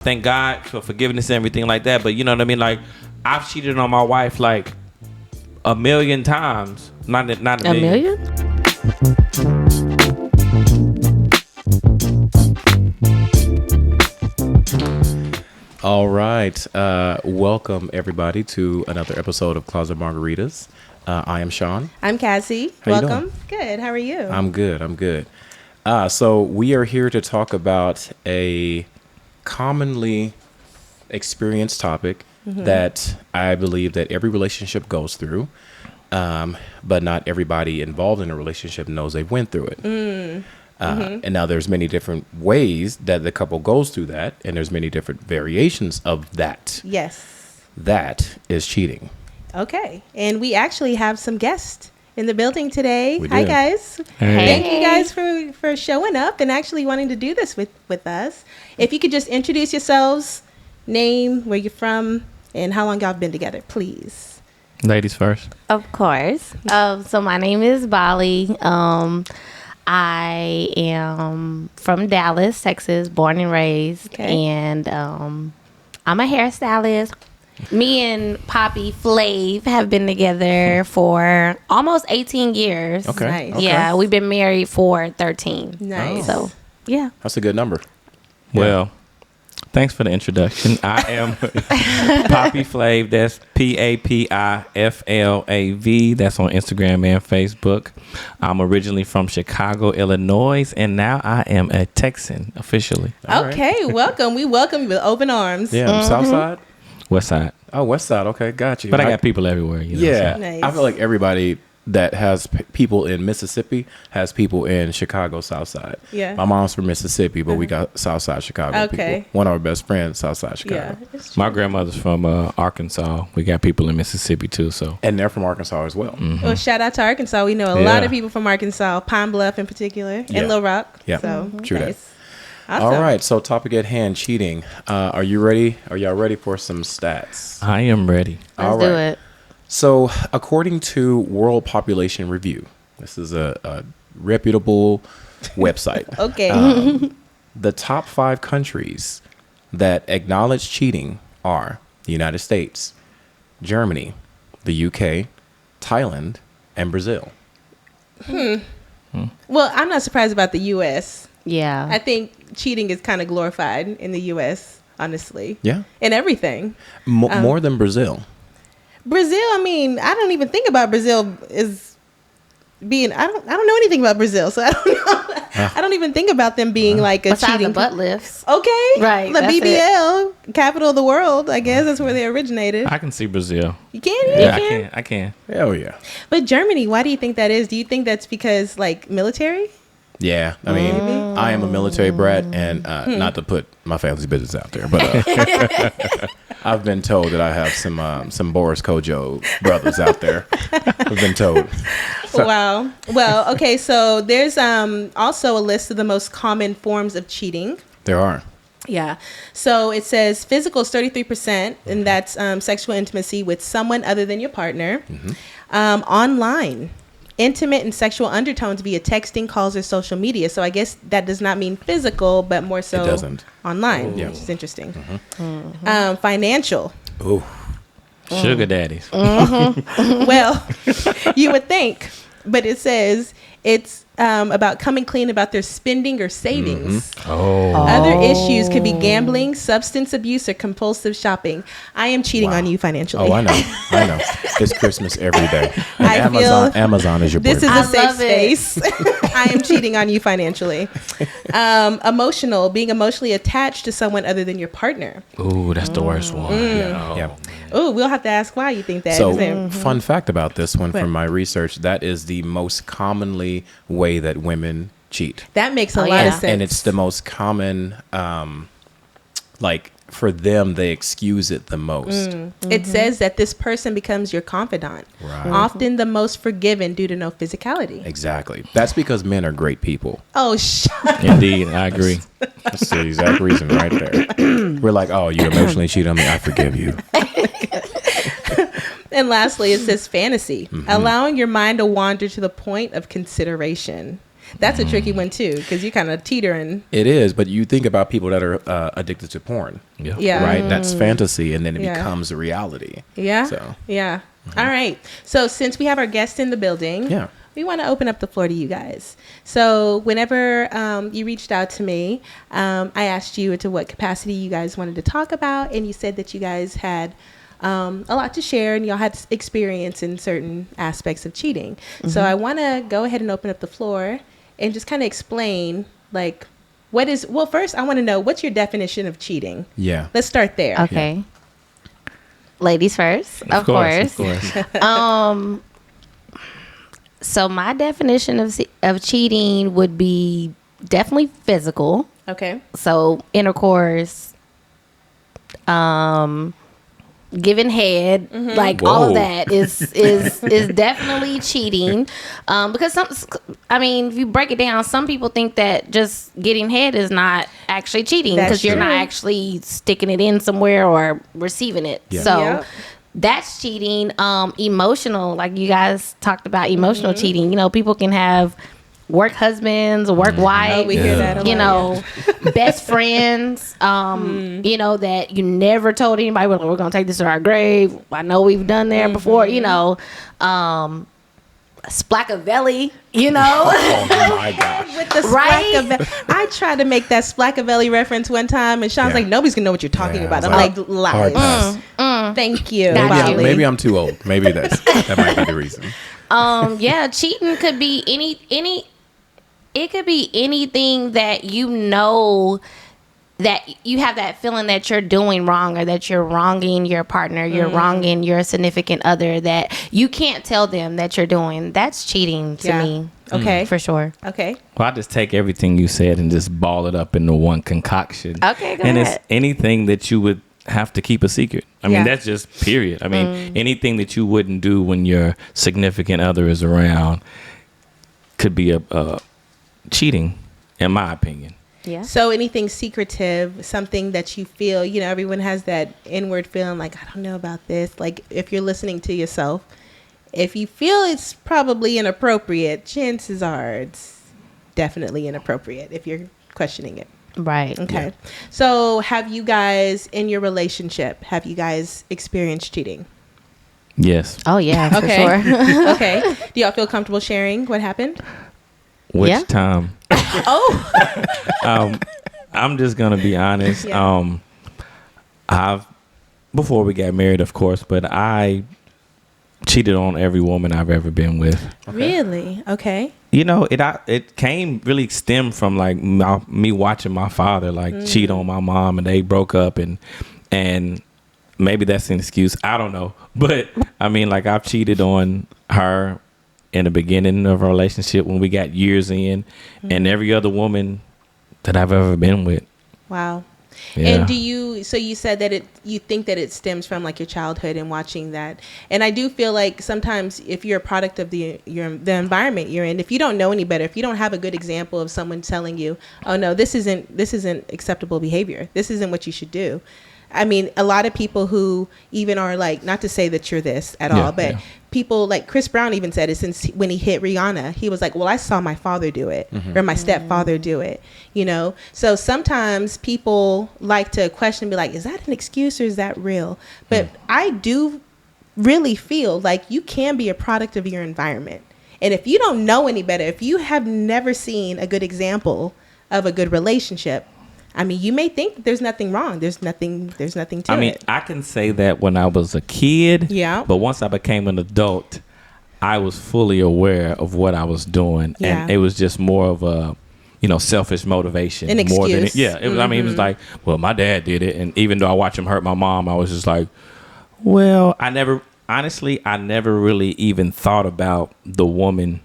Thank God for forgiveness and everything like that. But you know what I mean? Like, I've cheated on my wife like a million times. Not a million. All right. Welcome, everybody, to another episode of Closet Margaritas. I am Sean. I'm Cassie. How you Welcome. doing? Good. How are you? I'm good. So we are here to talk about a commonly experienced topic that I believe that every relationship goes through, but not everybody involved in a relationship knows they went through it. And now there's many different ways that the couple goes through that, and there's many different variations of that. Yes. That is cheating. Okay. And we actually have some guests in the building today. We Hi, do. guys. Hey. Thank you guys for showing up and actually wanting to do this with us. If you could just introduce yourselves, name, where you're from, and how long y'all been together, please. Ladies first. Of course. So my name is Bally. I am from Dallas, Texas, born and raised. Okay. And I'm a hairstylist. Me and PapiFlave have been together for almost 18 years. Okay. Nice. Okay. Yeah, we've been married for 13. Nice. So, yeah. That's a good number. Well, thanks for the introduction. I am PapiFlave. That's PapiFlav. That's on Instagram and Facebook. I'm originally from Chicago, Illinois, and now I am a Texan officially. All right. Okay. Welcome. We welcome you with open arms. Yeah, South Side. West Side. Oh, West Side. Okay, got you. But I got people everywhere. You know, Yeah, so. Nice. I feel like everybody that has people in Mississippi has people in Chicago South Side. Yeah. My mom's from Mississippi, but we got South Side Chicago Okay. people. One of our best friends, South Side Chicago. Yeah. It's true. My grandmother's from Arkansas. We got people in Mississippi too. So And they're from Arkansas as well. Well, shout out to Arkansas. We know a lot of people from Arkansas, Pine Bluff in particular, Yeah. and Little Rock. Yeah. So, True that. nice. Awesome. All right, so topic at hand, cheating. Are you ready? Are y'all ready for some stats? I am ready. All Let's do right. it. So, according to World Population Review, this is a reputable website. Okay. The top 5 countries that acknowledge cheating are the United States, Germany, the UK, Thailand, and Brazil. Well, I'm not surprised about the U.S. Yeah. I think cheating is kind of glorified in the U.S., honestly. Yeah. In everything. More than Brazil. Brazil, I mean, I don't even think about Brazil as being, I don't know anything about Brazil, so I don't know. I don't even think about them being like a Besides cheating. the butt lifts. Okay. Right, The that's BBL, capital of the world, I guess that's where they originated. I can see Brazil. You can? Yeah, I can. Hell yeah. But Germany, why do you think that is? Do you think that's because like military? Yeah, I mean, I am a military brat, and not to put my family's business out there, but I've been told that I have some Boris Kojo brothers out there. I've been told. Wow. Well, okay, so there's also a list of the most common forms of cheating. There are. Yeah. So it says physical is 33%, and that's sexual intimacy with someone other than your partner. Online, intimate and sexual undertones via texting, calls, or social media. So I guess that does not mean physical, but more so It doesn't. online, Yeah. which is interesting. Financial. Ooh. Sugar daddies. Well, you would think, but it says it's about coming clean about their spending or savings. Oh. Other issues could be gambling, substance abuse, or compulsive shopping. I am cheating on you financially. Oh, I know. It's Christmas every day. And I feel Amazon is your This boyfriend. is a safe love it. space. I am cheating on you financially. Emotional, being emotionally attached to someone other than your partner. Ooh, that's the worst one. Yeah. Oh, we'll have to ask why you think that. So, Isn't it? fun fact about this one What? from my research, that is the most commonly way that women cheat. That makes a Oh, lot yeah. of sense. And it's the most common, like, for them, they excuse it the most. It says that this person becomes your confidant. Right. Often the most forgiven due to no physicality. Exactly. That's because men are great people. Oh, shut Indeed, I agree. That's the exact reason right there. We're like, oh, you emotionally cheated on me. I forgive you. And lastly, it says fantasy, allowing your mind to wander to the point of consideration. That's a tricky one too, because you kind of teetering. It is, but you think about people that are addicted to porn. Yeah. Right? That's fantasy, and then it becomes a reality. Yeah. So. Yeah. All right. So since we have our guest in the building, Yeah. we want to open up the floor to you guys. So whenever you reached out to me, I asked you to what capacity you guys wanted to talk about, and you said that you guys had a lot to share, and y'all had experience in certain aspects of cheating. So I want to go ahead and open up the floor and just kind of explain, like, first I want to know, what's your definition of cheating? Yeah. Let's start there. Okay. Yeah. Ladies first, of course. So my definition of cheating would be definitely physical. Okay. So intercourse, giving head, like all of that is definitely cheating. Because if you break it down, some people think that just getting head is not actually cheating because you're not actually sticking it in somewhere or receiving it. Yeah. So that's cheating. Emotional, like you guys talked about, emotional cheating. People can have work husbands, work wives, we hear that a lot, best friends, that you never told anybody, we're going to take this to our grave. I know we've done there before, Splackavelli, Oh my gosh. With the Splackavelli. I tried to make that Splackavelli reference one time, and Sean's like, nobody's going to know what you're talking about. I'm like, lies. Thank you. Maybe I'm too old. Maybe that might be the reason. Cheating could be it could be anything that that you have that feeling that you're doing wrong, or that you're wronging your partner, you're wronging your significant other, that you can't tell them that you're doing. That's cheating to me. Okay. For sure. Okay. Well, I just take everything you said and just ball it up into one concoction. Okay, go ahead. It's anything that you would have to keep a secret. I mean, that's just period. I mean, anything that you wouldn't do when your significant other is around could be a cheating, in my opinion. Yeah. So anything secretive, something that you feel, everyone has that inward feeling like, I don't know about this. Like if you're listening to yourself, if you feel it's probably inappropriate, chances are it's definitely inappropriate if you're questioning it. Right. Okay. Yeah. So have you guys, in your relationship, experienced cheating? Yes. Oh, yeah, for Okay. sure. Okay. Do y'all feel comfortable sharing what happened? Which time? Oh. I'm just gonna be honest. Yeah. I've before we got married, of course, but I cheated on every woman I've ever been with. Okay. Really? Okay. It came really stemmed from like me watching my father cheat on my mom, and they broke up, and maybe that's an excuse. I don't know, but I mean, like I've cheated on her in the beginning of our relationship when we got years in, and every other woman that I've ever been with. Wow. Yeah. And so you said that you think that it stems from like your childhood and watching that. And I do feel like sometimes if you're a product of the environment you're in, if you don't know any better, if you don't have a good example of someone telling you, oh no, this isn't acceptable behavior, this isn't what you should do. I mean, a lot of people who even are like, not to say that you're this at all, but people like Chris Brown even said it since when he hit Rihanna. He was like, well, I saw my father do it or my stepfather do it, So sometimes people like to question and be like, is that an excuse or is that real? But I do really feel like you can be a product of your environment. And if you don't know any better, if you have never seen a good example of a good relationship, I mean, you may think there's nothing wrong. There's nothing to it. I mean, I can say that when I was a kid. Yeah. But once I became an adult, I was fully aware of what I was doing. Yeah. And it was just more of a, selfish motivation. An more excuse. Than it. I mean, it was like, well, my dad did it. And even though I watched him hurt my mom, I was just like, well, I never really even thought about the woman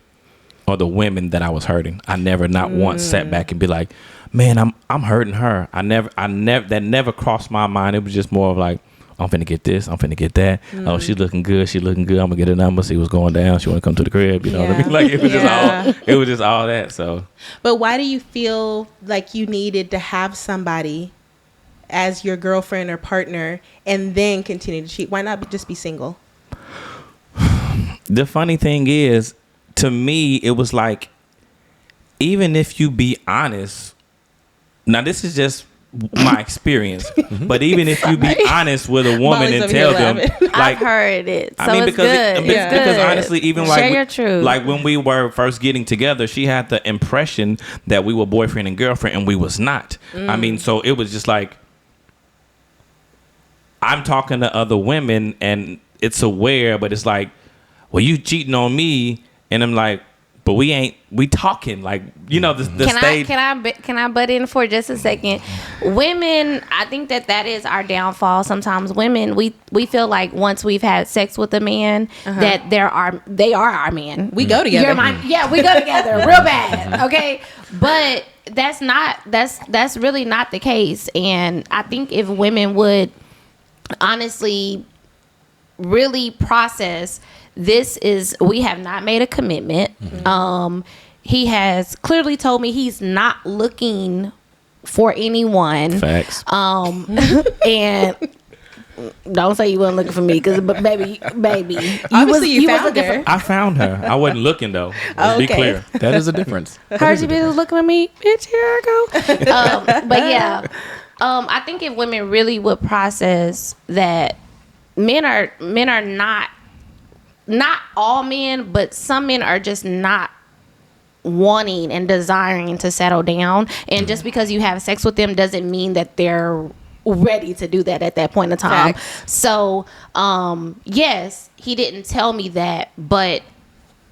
or the women that I was hurting. I never not once sat back and be like, man, I'm hurting her. That never crossed my mind. It was just more of like, I'm finna get this, I'm finna get that. Oh, she's looking good. I'm gonna get a number, see what's going down. She wanna come to the crib, you know what I mean? Like it was just all that. So but why do you feel like you needed to have somebody as your girlfriend or partner and then continue to cheat? Why not just be single? The funny thing is, to me, it was like even if you be honest, now this is just my experience, but even if you be honest with a woman Molly's and over tell here them, laughing. like, I've heard it. So I mean, it's because good. because It's good. honestly, even Share like your truth. like when we were first getting together, she had the impression that we were boyfriend and girlfriend, and we was not. I mean, so it was just like I'm talking to other women, and it's aware, but it's like, well, you cheating on me, and I'm like, but we talking, like, you know, the stage. Can I butt in for just a second? Women, I think that is our downfall. Sometimes women, we feel like once we've had sex with a man, that they are our man. We go together. We go together real bad. Okay, but that's really not the case. And I think if women would honestly really process, we have not made a commitment. He has clearly told me he's not looking for anyone. Facts. And don't say you wasn't looking for me, but baby, Obviously you found her. I found her. I wasn't looking though. Let's be clear. That is a difference. Heard you bitches looking at me, bitch. Here I go. But yeah, I think if women really would process that men are not all men, but some men are just not wanting and desiring to settle down. And just because you have sex with them doesn't mean that they're ready to do that at that point in time. Facts. So, yes, he didn't tell me that, but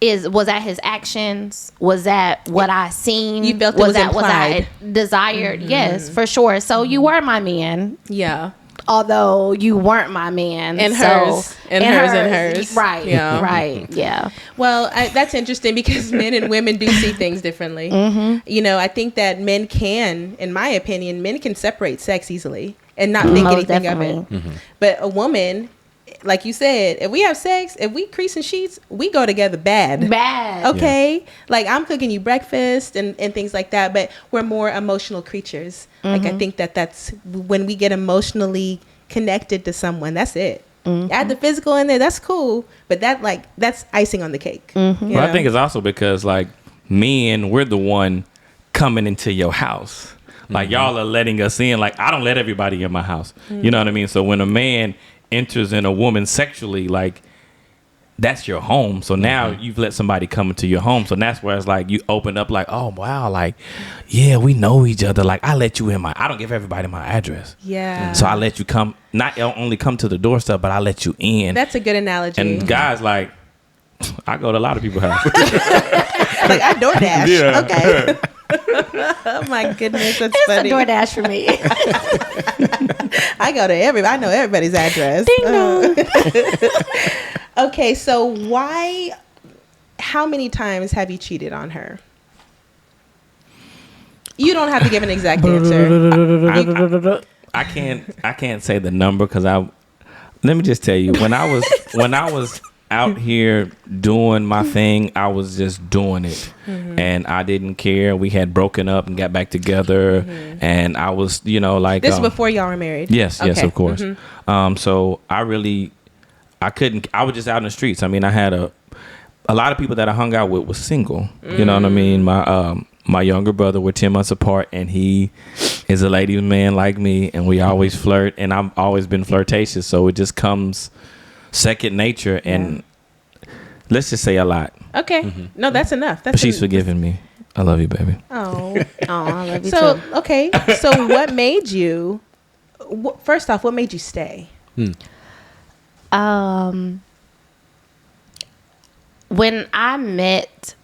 was that his actions? Was that what I seen? You felt it was that what implied. I desired? Yes, for sure. So you were my man. Yeah. Although you weren't my man. And so, hers. And hers. Right. Yeah. Right. Yeah. Well, that's interesting because men and women do see things differently. You know, I think that men can, in my opinion, men can separate sex easily and not think Most anything definitely. of it. But a woman, like you said, if we have sex, if we crease in sheets, we go together bad. Okay? Like, I'm cooking you breakfast and things like that, but we're more emotional creatures. Like, I think that's when we get emotionally connected to someone, that's it. Add the physical in there, that's cool, but that's icing on the cake. Well, I think it's also because, like, men, we're the one coming into your house. Like, y'all are letting us in. Like, I don't let everybody in my house. You know what I mean? So when a man enters in a woman sexually, like, that's your home. So now you've let somebody come into your home. So that's where it's like you open up like, oh wow, like, yeah, we know each other. Like, I let you in I don't give everybody my address. Yeah. So I let you come, not only come to the doorstep, but I let you in. That's a good analogy. And guys, like, I go to a lot of people's house. Like, I DoorDash. Yeah. Okay. Oh my goodness, that's It's funny. a DoorDash for me. I go to I know everybody's address. Ding dong. Okay, so how many times have you cheated on her? You don't have to give an exact answer. I can't say the number because let me just tell you, when I was out here doing my thing, I was just doing it, and I didn't care. We had broken up and got back together, and I was, like, This is before y'all were married. yes, of course. Mm-hmm. So I couldn't. I was just out in the streets. I mean, I had a lot of people that I hung out with was single. You know what I mean? My younger brother, we're 10 months apart, and he is a ladies' man like me, and we always flirt, and I've always been flirtatious, so it just comes second nature, and let's just say a lot. Okay. No, that's enough. But she's forgiven me. I love you, baby. Oh. I love you So, too. okay. So what made you, first off, what made you stay? When I met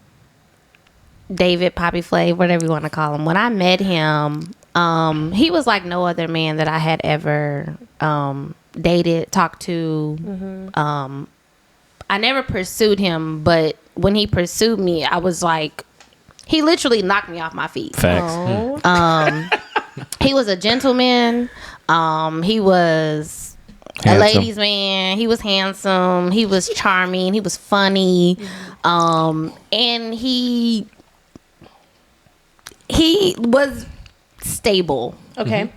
David, PapiFlave, whatever you want to call him, when I met him, he was like no other man that I had ever dated, talked to. I never pursued him, but when he pursued me, I was like, he literally knocked me off my feet. Facts. He was a gentleman. He was a ladies' man. He was handsome. He was charming. He was funny. And he was stable. Okay.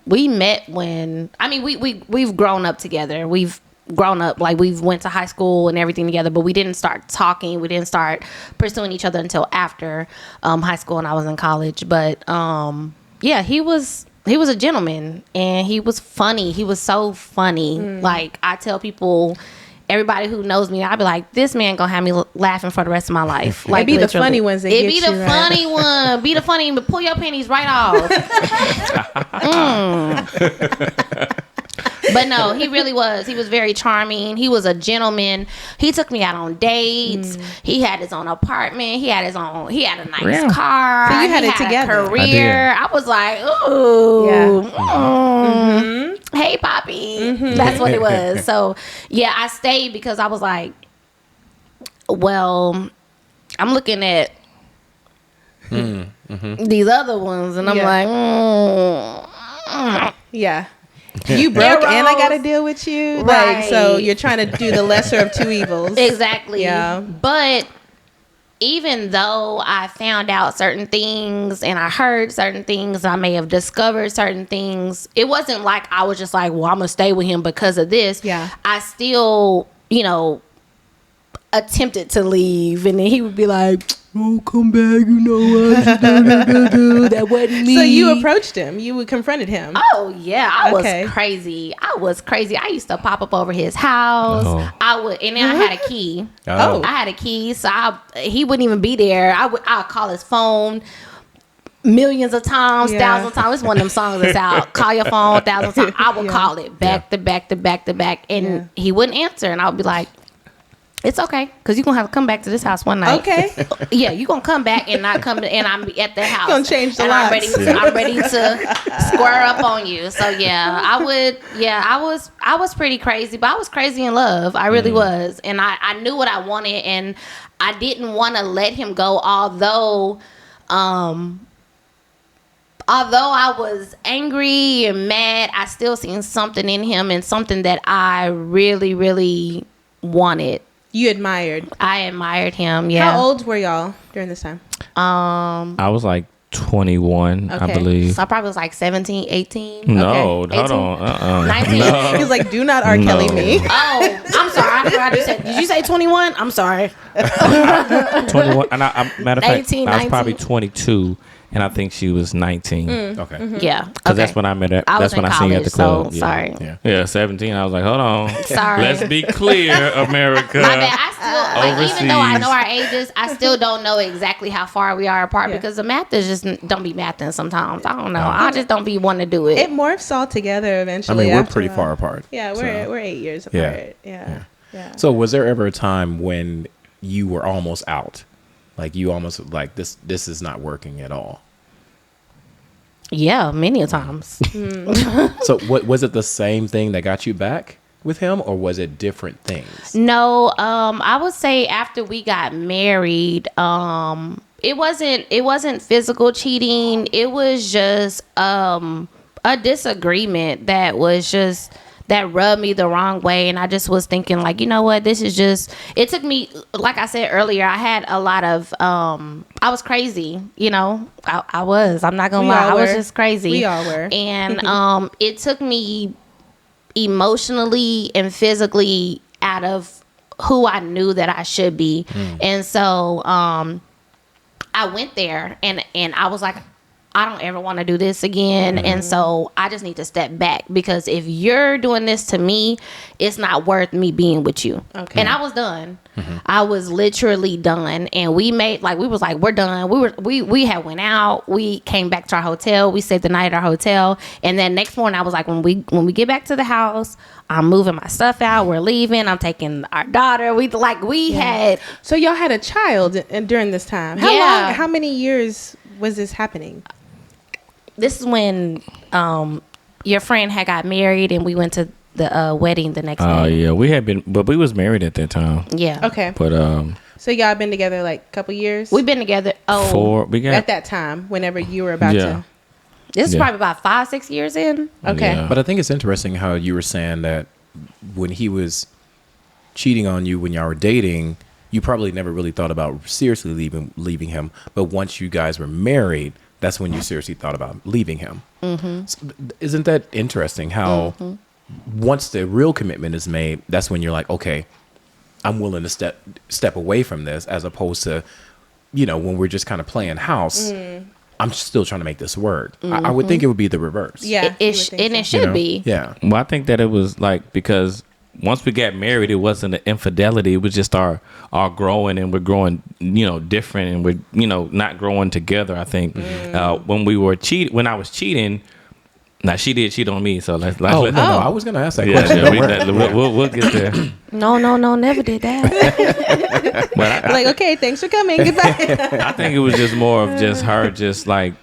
We met we've grown up together. We've grown up. Like, we went to high school and everything together, but we didn't start talking. We didn't start pursuing each other until after high school and I was in college. But yeah, he was a gentleman, and he was funny. He was so funny. Like, I tell people, everybody who knows me, I'll be like, this man gonna have me laughing for the rest of my life. Like, it be literally. the funny ones that it get be you, the right? funny one. Be the funny, but pull your panties right off. But no, he really was. He was very charming. He was a gentleman. He took me out on dates. He had his own apartment. He had a nice car. So you had he it together. A career. I was like, ooh. Yeah. Hey, Poppy. That's what it was. So yeah, I stayed because I was like, well, I'm looking at these other ones, and I'm like, Yeah. You broke and I got to deal with you. Right. Like, so you're trying to do the lesser of two evils. Exactly. Yeah. But even though I found out certain things and I heard certain things, I may have discovered certain things, it wasn't like I was just like, well, I'm going to stay with him because of this. Yeah. I still, attempted to leave, and then he would be like, oh, come back, that wasn't me. So you approached him. You confronted him. Oh yeah, I was crazy. I used to pop up over his house. I would, and then I had a key. I had a key, so he wouldn't even be there. I'd call his phone millions of times, thousands of times. It's one of them songs that's out. Call your phone 1,000 times. I would call it back to back to back to back, and he wouldn't answer, and I would be like, it's okay, because you're going to have to come back to this house one night. Okay. Yeah, you're going to come back and not come, and I'm at the house. Going to change the locks. locks. I'm ready to square up on you. So, yeah, I was pretty crazy, but I was crazy in love. I really was. And I knew what I wanted, and I didn't want to let him go, although I was angry and mad, I still seen something in him and something that I really, really wanted. You admired. I admired him. Yeah. How old were y'all during this time? I was like 21, I believe. So I probably was like 17, 18. No, okay. hold on. 19. No. He's like, do not R. Kelly me. Oh, I'm sorry. I forgot you said. Did you say 21? I'm sorry. 21. And matter of fact, 18, I was probably 19. 22, and I think she was 19. Okay. Yeah. Because that's when I met her. I was That's when in I seen her at the college, club. so sorry. Yeah, 17. I was like, hold on. Sorry. Let's be clear, America. My bad. I still, even though I know Overseas. our ages, I still don't know exactly how far we are apart because the math is just don't be mathing sometimes. I don't know. I just don't be wanting to do it. It morphs all together I eventually. mean, we're after pretty a while. far apart. Yeah, we're 8 years apart. Yeah. So was there ever a time when you were almost out? Like you almost like this is not working at all? Yeah, many a times. So what was it the same thing that got you back with him, or was it different things? No, I would say after we got married, it wasn't physical cheating. It was just a disagreement that rubbed me the wrong way, and I just was thinking like, you know what, this is just. It took me, like I said earlier, I had a lot of. I was crazy, I was. I'm not gonna lie, I was just crazy. We all were, and it took me emotionally and physically out of who I knew that I should be. And so I went there and I was like, I don't ever want to do this again. And so I just need to step back, because if you're doing this to me, it's not worth me being with you. Okay. And I was done. I was literally done. And we made we was like, we're done. We had went out. We came back to our hotel. We stayed the night at our hotel. And then next morning I was like, when we get back to the house, I'm moving my stuff out. We're leaving. I'm taking our daughter. Had. So y'all had a child during this time. How long? How many years was this happening? This is when your friend had got married, and we went to the wedding the next day. Oh yeah, we had been, but we was married at that time. Yeah. Okay. But so y'all been together like a couple years? We've been together. At that time, whenever you were about to. This is probably about 5-6 years in. Okay. Yeah. But I think it's interesting how you were saying that when he was cheating on you when y'all were dating, you probably never really thought about seriously leaving him. But once you guys were married, that's when you seriously thought about leaving him. So, isn't that interesting how once the real commitment is made, that's when you're like, okay, I'm willing to step away from this, as opposed to, when we're just kind of playing house. I'm still trying to make this work. I would think it would be the reverse. Yeah, it should be. Yeah. Well, I think that it was like, because once we got married, it wasn't an infidelity. It was just our growing, and we're growing, different, and we're, not growing together. I think when I was cheating, now she did cheat on me. So let's no, I was going to ask that question. We'll get there. No, never did that. But like, okay, thanks for coming. Goodbye. I think it was just more of just her, just like,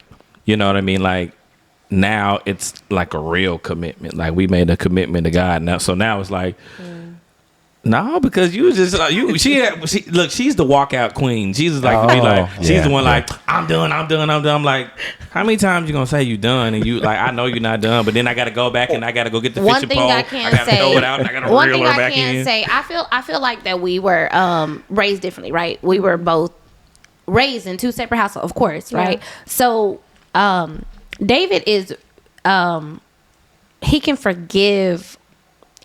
you know what I mean? Like, now it's like a real commitment. Like, we made a commitment to God now. So now it's like, no, because you was just look, she's the walkout queen. She's like to be like, she's the one like, I'm done. I'm like, how many times you gonna say you done? And you like, I know you're not done, but then I gotta go back and I gotta go get the fishing pole. I gotta throw it out. And I gotta reel her back in. I feel like that we were raised differently, right? We were both raised in two separate households, of course, right? So David is he can forgive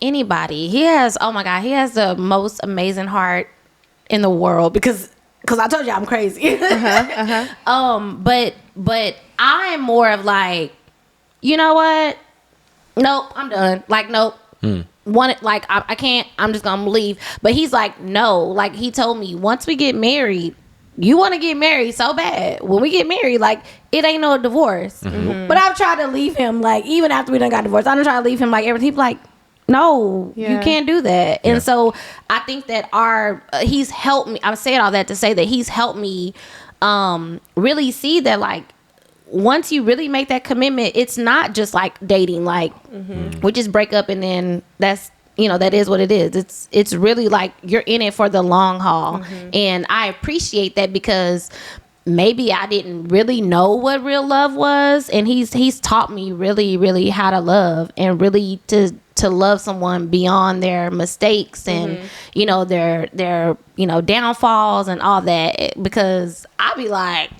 anybody. He has the most amazing heart in the world, because I told you I'm crazy. But I'm more of like, you know what? Nope, I'm done. Like, nope. I can't. I'm just gonna leave. But he's like, no. Like, he told me, once we get married, you want to get married so bad. When we get married, like, it ain't no divorce. But I've tried to leave him, like, even after we done got divorced, I'm trying to leave him, like, everything. He's like, no, you can't do that. And so I think that he's helped me. I'm saying all that to say that he's helped me really see that, like, once you really make that commitment, it's not just like dating. Like, we just break up and then that's, that is what it is. It's really like you're in it for the long haul. And I appreciate that, because maybe I didn't really know what real love was. And he's taught me really, really how to love, and really to love someone beyond their mistakes and, their downfalls and all that. Because I'd be like,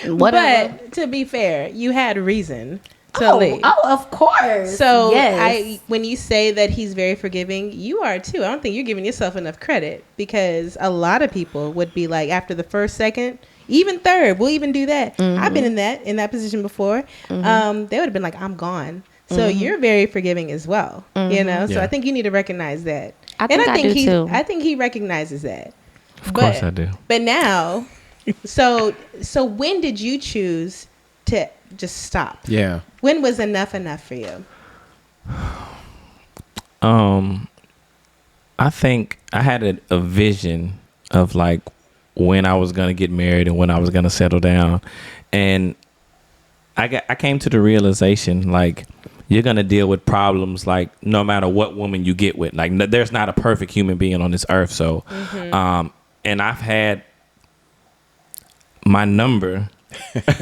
whatever. But to be fair, you had reason to leave. Oh, of course. So yes. When you say that he's very forgiving, you are too. I don't think you're giving yourself enough credit, because a lot of people would be like, after the first, second, even third, we'll even do that. I've been in that position before. They would have been like, I'm gone. So you're very forgiving as well, So I think you need to recognize that. I think he recognizes that. Of course I do. But now, so when did you choose to just stop? Yeah. When was enough for you? I think I had a vision of like when I was gonna get married and when I was gonna settle down, and I came to the realization, like, you're gonna deal with problems, like, no matter what woman you get with. Like, there's not a perfect human being on this earth. So, and I've had my number.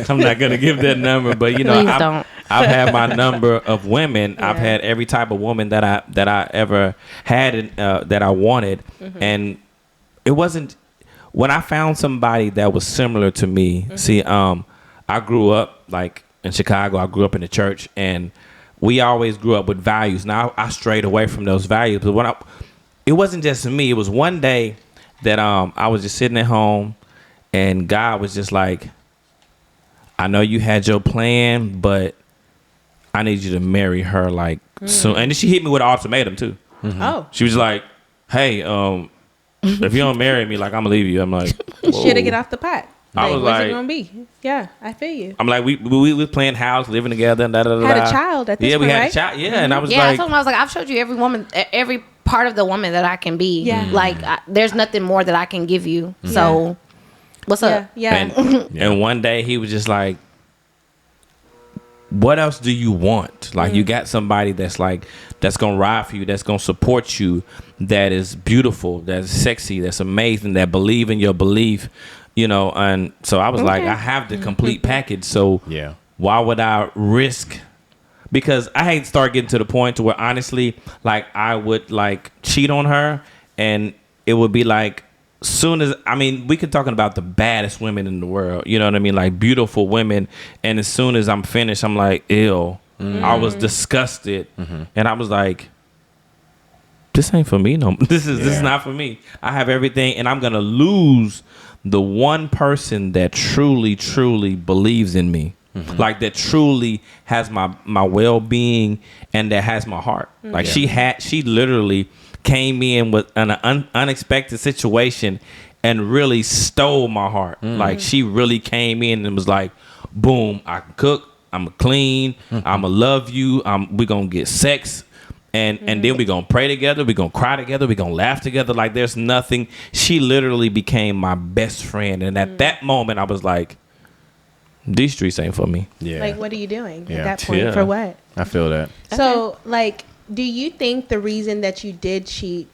I'm not gonna give that number, but I've had my number of women. I've had every type of woman that I ever had, that I wanted, and it wasn't when I found somebody that was similar to me. See, I grew up like in Chicago. I grew up in the church, and we always grew up with values. Now I strayed away from those values, but it wasn't just me. It was one day that I was just sitting at home, and God was just like, I know you had your plan, but I need you to marry her like soon. And then she hit me with an ultimatum too. Oh, she was like, hey, if you don't marry me, like, I'm gonna leave you. I'm like, should have get off the pot. I was what's like, it gonna be? Yeah, I feel you. I'm like, we was playing house, living together, and Had a child at this point, we had right? a child. Yeah, and I was I like, told him, I was like, I've showed you every part of the woman that I can be. Yeah. Like, there's nothing more that I can give you. So, what's up? Yeah. And one day he was just like, what else do you want? Like, you got somebody that's gonna ride for you, that's gonna support you, that is beautiful, that's sexy, that's amazing, that believe in your belief, and so I was like, I have the complete package, so why would I risk? Because I had started getting to the point to where, honestly, like, I would like cheat on her, and it would be like, soon as, I mean, we could talking about the baddest women in the world, you know what I mean, like beautiful women, and as soon as I'm finished, I'm like, ew, I was disgusted, and I was like, "This ain't for me. No, this is not for me. I have everything, and I'm gonna lose the one person that truly, truly believes in me, like that truly has my well being and that has my heart. Like she literally came in with an unexpected situation." And really stole my heart. Like she really came in and was like, boom, I can cook, I'm a clean, I'ma love you, we gonna get sex, and then we gonna pray together, we gonna cry together, we gonna laugh together. Like there's nothing. She literally became my best friend. And at that moment I was like, these streets ain't for me. Yeah. Like, what are you doing at that point? Yeah. For what? I feel that. So, like, do you think the reason that you did cheat,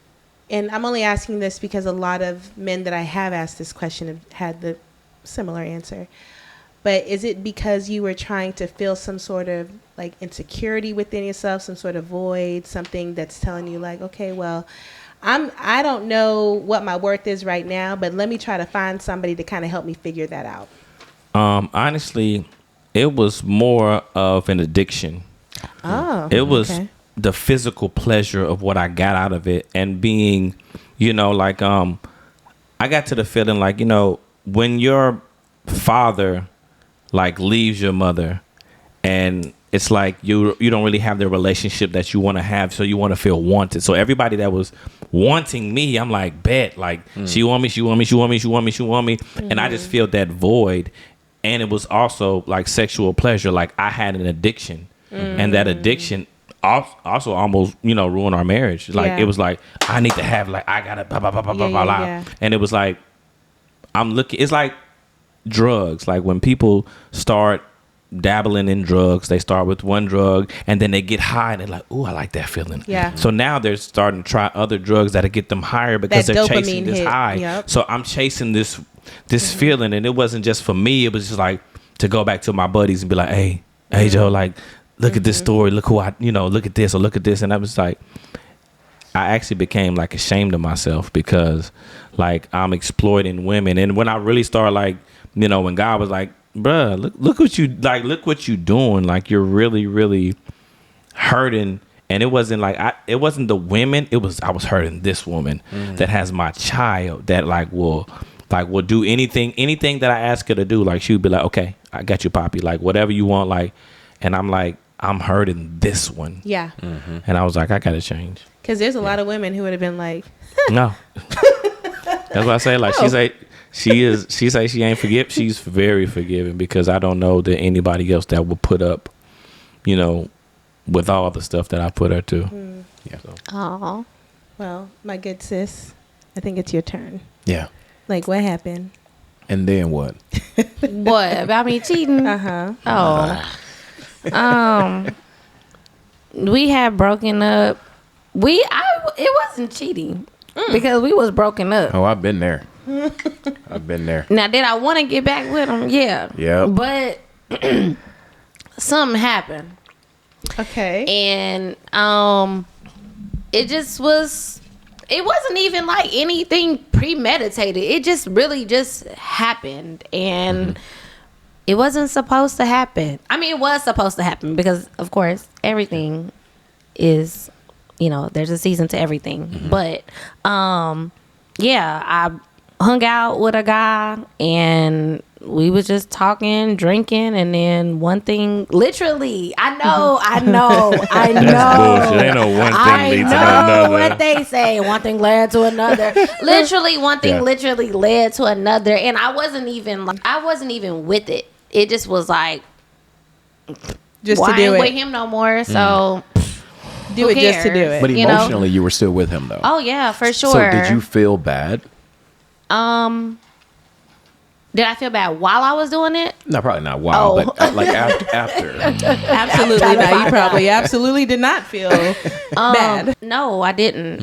and I'm only asking this because a lot of men that I have asked this question have had the similar answer, but is it because you were trying to feel some sort of like insecurity within yourself, some sort of void, something that's telling you like, okay, well, I don't know what my worth is right now, but let me try to find somebody to kind of help me figure that out? Honestly, it was more of an addiction. Oh, It was okay. the physical pleasure of what I got out of it, and being, like, I got to the feeling like, when your father like leaves your mother, and it's like you don't really have the relationship that you want to have, so you want to feel wanted. So everybody that was wanting me, I'm like, bet, like she want me, and I just feel that void. And it was also like sexual pleasure. Like I had an addiction, and that addiction also almost ruined our marriage. Like it was like, I need to have, like, I gotta blah blah blah blah blah blah. And it was like, it's like drugs. Like when people start dabbling in drugs, they start with one drug and then they get high and they're like, ooh, I like that feeling. Yeah. So now they're starting to try other drugs that'll get them higher because That they're dopamine chasing this hit. high. Yep. So I'm chasing this feeling, and it wasn't just for me. It was just like to go back to my buddies and be like, hey Joe, like, look at this story. Look who look at this, or look at this. And I was like, I actually became like ashamed of myself because like I'm exploiting women. And when I really started, like, when God was like, bruh, look what you doing. Like you're really, really hurting. And it wasn't like it wasn't the women. I was hurting this woman that has my child, that will do anything that I ask her to do. Like she would be like, okay, I got you, Poppy. Like whatever you want. Like, and I'm like, I'm hurting this one. Yeah. And I was like, I gotta change. Because there's a lot of women who would have been like, No. That's what I say. Like she say she ain't forgive. She's very forgiving, because I don't know that anybody else that would put up, with all the stuff that I put her to. Yeah. So. Oh, well, my good sis, I think it's your turn. Yeah. Like, what happened? And then what? what about me cheating? We had broken up. It wasn't cheating because we was broken up. Oh, I've been there. I've been there. Now, did I want to get back with him? Yeah. Yep. But something happened. Okay. And it just was, it wasn't even like anything premeditated. It just really just happened, and it wasn't supposed to happen. I mean, it was supposed to happen because, of course, everything is, there's a season to everything. But yeah, I hung out with a guy and we was just talking, drinking, and then one thing, literally, I know. Bullshit. Ain't no one thing leads to another. What they say, one thing led to another. Literally, one thing literally led to another, and I wasn't even with it. It just was like, Just well, to I do ain't it. with him no more, so Do who it just to do cares? it. But You know? emotionally, you were still with him, though. oh yeah, for sure. So did you feel bad? Did I feel bad while I was doing it? No, probably not. Wow, Oh. but like after. Absolutely not. You probably absolutely did not feel bad. No, I didn't.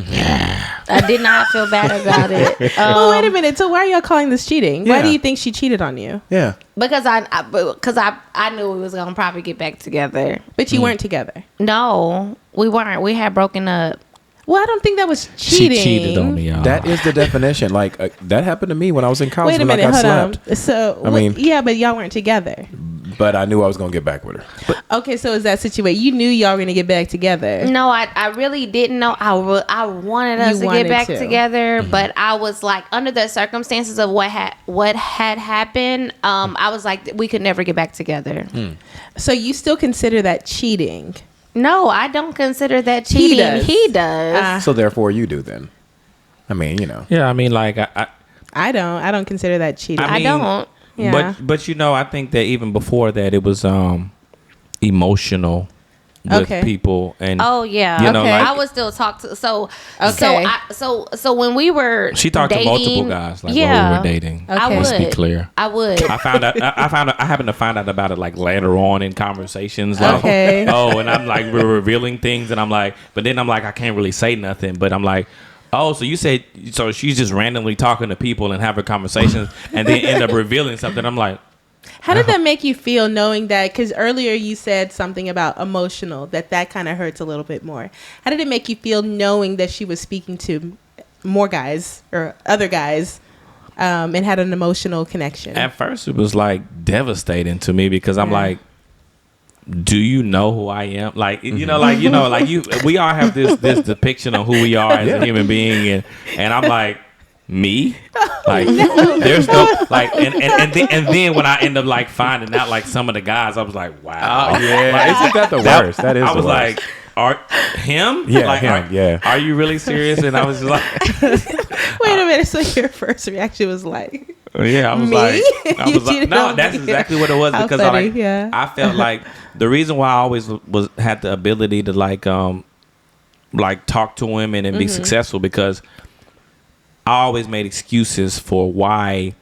I did not feel bad about it. Well, wait a minute. So why are y'all calling this cheating? Why Yeah. do you think she cheated on you? Yeah. Because I knew we was gonna probably get back together. But you weren't together. No, we weren't. We had broken up. Well, I don't think that was She cheating. cheated on me, y'all. That is the definition. Like that happened to me when I was in college. Wait a when minute. I got Hold slapped. on. So, I mean- yeah, but y'all weren't together. but I knew I was gonna get back with her. Okay, so is that situation? You knew y'all were gonna get back together. No, I really didn't know. I wanted us to get back together, but I was like, under the circumstances of what had happened, I was like, we could never get back together. So you still consider that cheating? No, I don't consider that cheating. He does. So therefore, you do then. I mean, Yeah, I mean, like I don't consider that cheating. I don't. Yeah. But I think that even before that, it was emotional with people, and okay. like, I would still talk to so when we were she talked dating, to multiple guys when we were dating. Okay. I would. Let's be clear. I would. I happened to find out about it like later on in conversations. Like, Okay. and I'm like, we're revealing things, and I'm like, but then I'm like, I can't really say nothing, but I'm like, oh, so you said, so she's just randomly talking to people and having conversations and then end up revealing something. I'm like, how did that make you feel knowing that? Because earlier you said something about emotional, that kind of hurts a little bit more. How did it make you feel knowing that she was speaking to more guys or other guys and had an emotional connection? at first it was like devastating to me because I'm like, do you know who I am? Like, we all have this depiction of who we are as a human being. And I'm like, me? Like, there's no, like, and then when I end up like finding out like some of the guys, I was like, wow. yeah, Like, isn't that the worst? That is I was the worst. like, are him? Yeah, like, him, Are you really serious? And I was just like, Wait a minute. So your first reaction was like, yeah, I was me? like, no, that's exactly what it was. How Because funny, I felt like the reason why I always had the ability to like talk to women and be successful, because I always made excuses for why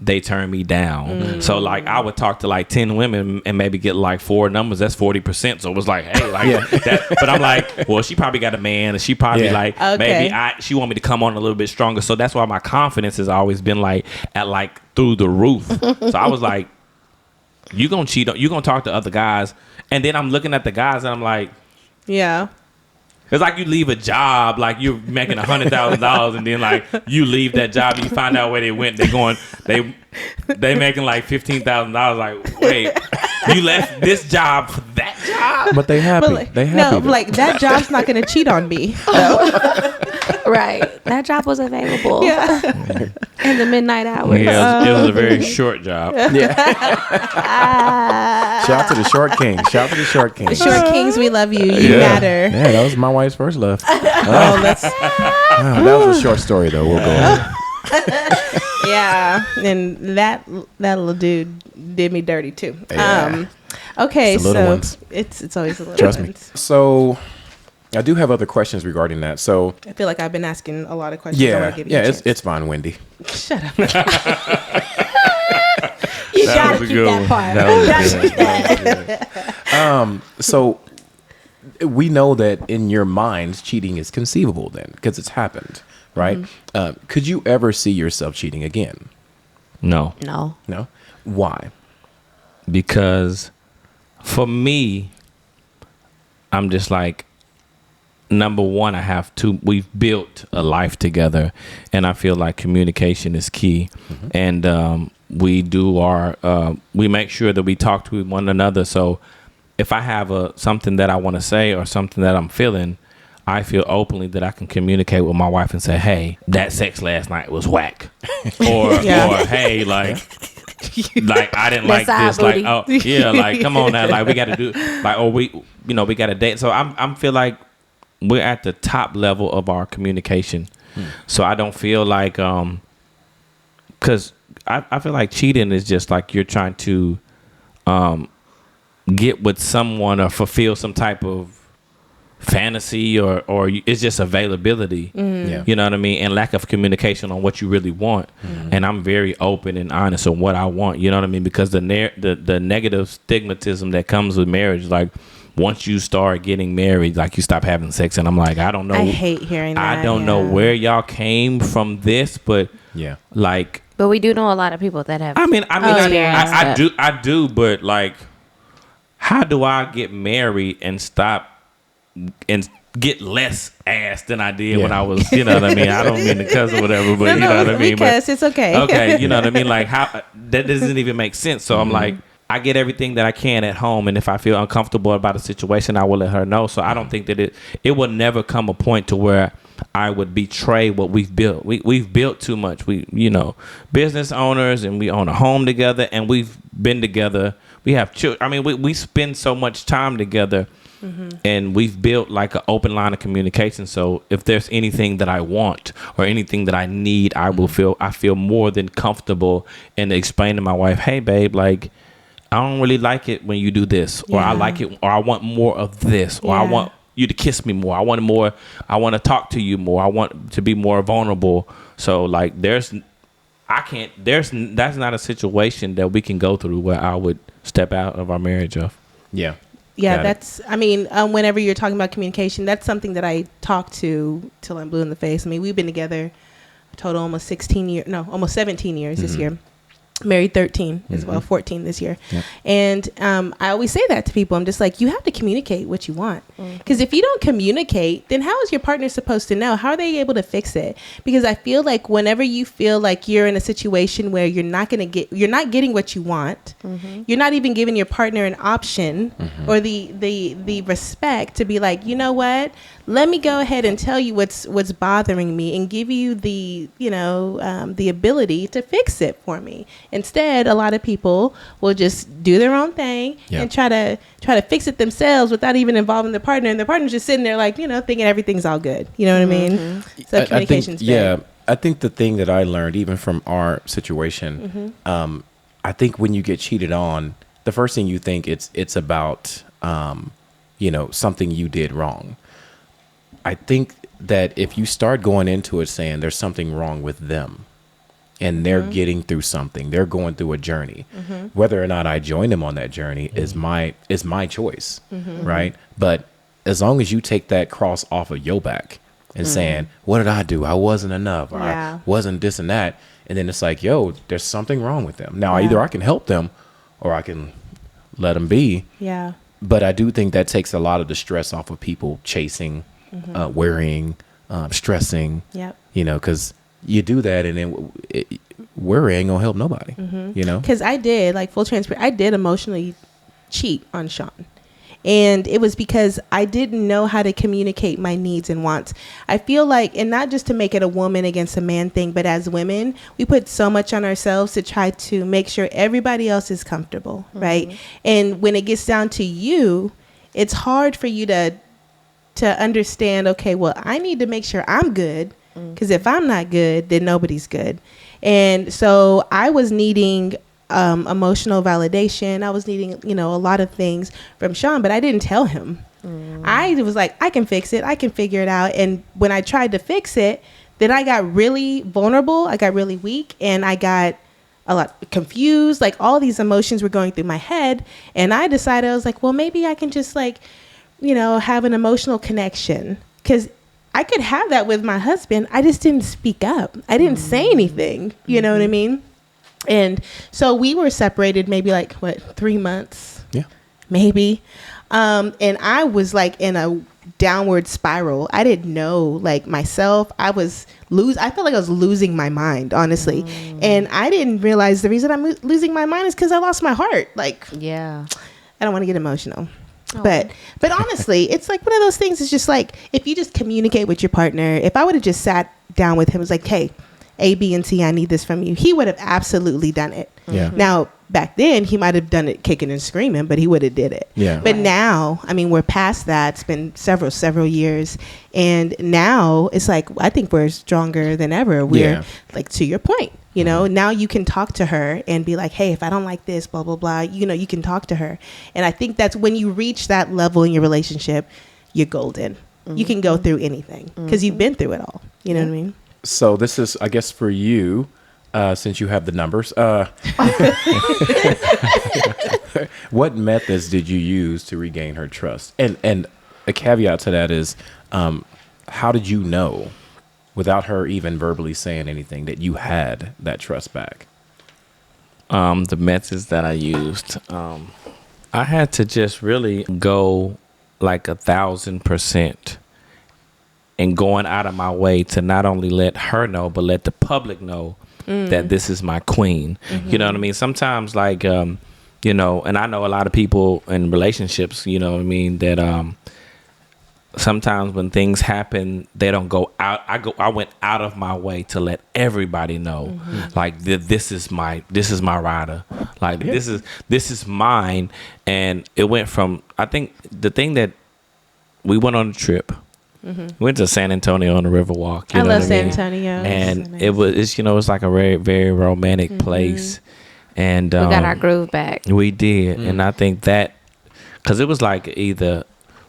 they turned me down. So like I would talk to like 10 women and maybe get like 4 numbers. That's 40%. So it was like, hey, like that. But I'm like, well, she probably got a man, and she probably like maybe she want me to come on a little bit stronger. So that's why my confidence has always been like at like through the roof. So I was like, you gonna cheat on, you gonna talk to other guys, and then I'm looking at the guys and I'm like, yeah. it's like you leave a job, like you're making $100,000, and then like you leave that job, and you find out where they went. They making like $15,000. Like, wait, you left this job for that job? But they happy. But like, they happy. no, like that job's not going to cheat on me. Right. That job was available Yeah. in the midnight hours. Yeah, it was a very short job. Yeah. Shout out to the Short King. Shout out to the Short King. Short Kings, we love you. You matter. Yeah, that was my wife's first love. That That was a short story, though. We'll go on. yeah, and that little dude did me dirty too. Yeah. Okay, It's the little so ones. it's always the little Trust me. ones. So, I do have other questions regarding that. So, I feel like I've been asking a lot of questions. I wanna yeah, give you a chance. it's fine, Wendy. Shut up. You That gotta was a keep good that one. part. That was good. So, we know that in your minds, cheating is conceivable then, because it's happened, right? Could you ever see yourself cheating again? No, No. No? Why? because for me, I'm just like, number one, we've built a life together, and I feel like communication is key. And we make sure that we talk to one another. So if I have something that I want to say or something that I'm feeling, I feel openly that I can communicate with my wife and say, hey, that sex last night was whack. or hey, like I didn't like this. booty. Like, oh yeah, like come on now, like we got to do like, or we got to date. So I'm feel like we're at the top level of our communication. So I don't feel like because I feel like cheating is just like you're trying to get with someone or fulfill some type of fantasy or it's just availability. Yeah. You know what I mean? And lack of communication on what you really want. And I'm very open and honest on what I want. You know what I mean? Because the negative stigmatism that comes with marriage, like once you start getting married, like you stop having sex. And I'm like, I don't know. I hate hearing that. I don't know where y'all came from this, but Yeah. like, But we do know a lot of people that have. I experienced that. I do, but like, how do I get married and stop and get less ass than I did when I was, you know what I mean? I don't mean to cuss or whatever, but you know what I mean? Because it's okay. Okay, you know what I mean? Like how that doesn't even make sense. So I'm like, I get everything that I can at home, and if I feel uncomfortable about a situation, I will let her know. So I don't think that it will never come a point to where I would betray what we've built. We've built too much. We, business owners, and we own a home together, and we've been together. We have children. I mean, we spend so much time together, and we've built like an open line of communication. So if there's anything that I want or anything that I need, I feel more than comfortable in explaining to my wife, hey, babe, like, I don't really like it when you do this, or I like it, or I want more of this, or I want you to kiss me more. I want to talk to you more. I want to be more vulnerable. So like that's not a situation that we can go through where I would step out of our marriage of. Yeah. Yeah, whenever you're talking about communication, that's something that I talk to till I'm blue in the face. I mean, we've been together a total almost 17 years this year. Married 13 as well, 14 this year. Yep. And I always say that to people. I'm just like, you have to communicate what you want. Because if you don't communicate, then how is your partner supposed to know? How are they able to fix it? Because I feel like whenever you feel like you're in a situation where you're not getting what you want, you're not even giving your partner an option or the respect to be like, you know what? Let me go ahead and tell you what's bothering me and give you the ability to fix it for me. Instead, a lot of people will just do their own thing and try to fix it themselves without even involving the partner. And the partner's just sitting there like, thinking everything's all good. You know what I mean? So communication's big. Yeah. I think the thing that I learned even from our situation, I think when you get cheated on, the first thing you think it's about, something you did wrong. I think that if you start going into it saying there's something wrong with them and they're getting through something, they're going through a journey, whether or not I join them on that journey is my choice. Right. But as long as you take that cross off of your back and saying, what did I do? I wasn't enough. Or I wasn't this and that. And then it's like, yo, there's something wrong with them. Now, either I can help them or I can let them be. Yeah. But I do think that takes a lot of the stress off of people chasing, worrying, stressing, because you do that and then worry ain't gonna help nobody, Because I did, like, full transparent, I did emotionally cheat on Sean. And it was because I didn't know how to communicate my needs and wants. I feel like, and not just to make it a woman against a man thing, but as women, we put so much on ourselves to try to make sure everybody else is comfortable, right? And when it gets down to you, it's hard for you to understand, okay, well, I need to make sure I'm good, because if I'm not good, then nobody's good. And so I was needing emotional validation. I was needing, a lot of things from Sean, but I didn't tell him. I was like, I can fix it. I can figure it out. And when I tried to fix it, then I got really vulnerable. I got really weak, and I got a lot confused. Like, all these emotions were going through my head. And I decided, I was like, well, maybe I can just have an emotional connection, because I could have that with my husband. I just didn't speak up. I didn't say anything. You know what I mean? And so we were separated maybe 3 months? Yeah. Maybe. And I was in a downward spiral. I didn't know myself. I felt like I was losing my mind, honestly. And I didn't realize the reason I'm losing my mind is because I lost my heart. I don't want to get emotional. Oh. But honestly, it's one of those things. It's just if you just communicate with your partner, if I would have just sat down with him, it was like, hey, A, B, and C, I need this from you, he would have absolutely done it. Yeah. Now, back then, he might have done it kicking and screaming, but he would have did it. Yeah. But now, I mean, we're past that. It's been several years. And now it's I think we're stronger than ever. We're to your point, now you can talk to her and be like, hey, if I don't like this, blah, blah, blah, you can talk to her. And I think that's when you reach that level in your relationship, you're golden. You can go through anything because you've been through it all. You know what I mean? So this is, I guess, for you, since you have the numbers, what methods did you use to regain her trust? And a caveat to that is, how did you know, without her even verbally saying anything, that you had that trust back? The methods that I used, I had to just really go 1,000%. And going out of my way to not only let her know, but let the public know that this is my queen. You know what I mean? Sometimes you know, and I know a lot of people in relationships, you know what I mean, that sometimes when things happen, they don't go out. I went out of my way to let everybody know, like this is my rider, like this is mine. And it went from, I think the thing that we went on a trip. We went to San Antonio on the Riverwalk. I love San Antonio, and so nice. it's you know, it's like a very, very romantic place. And We got our groove back. we did, and I think that because it was like either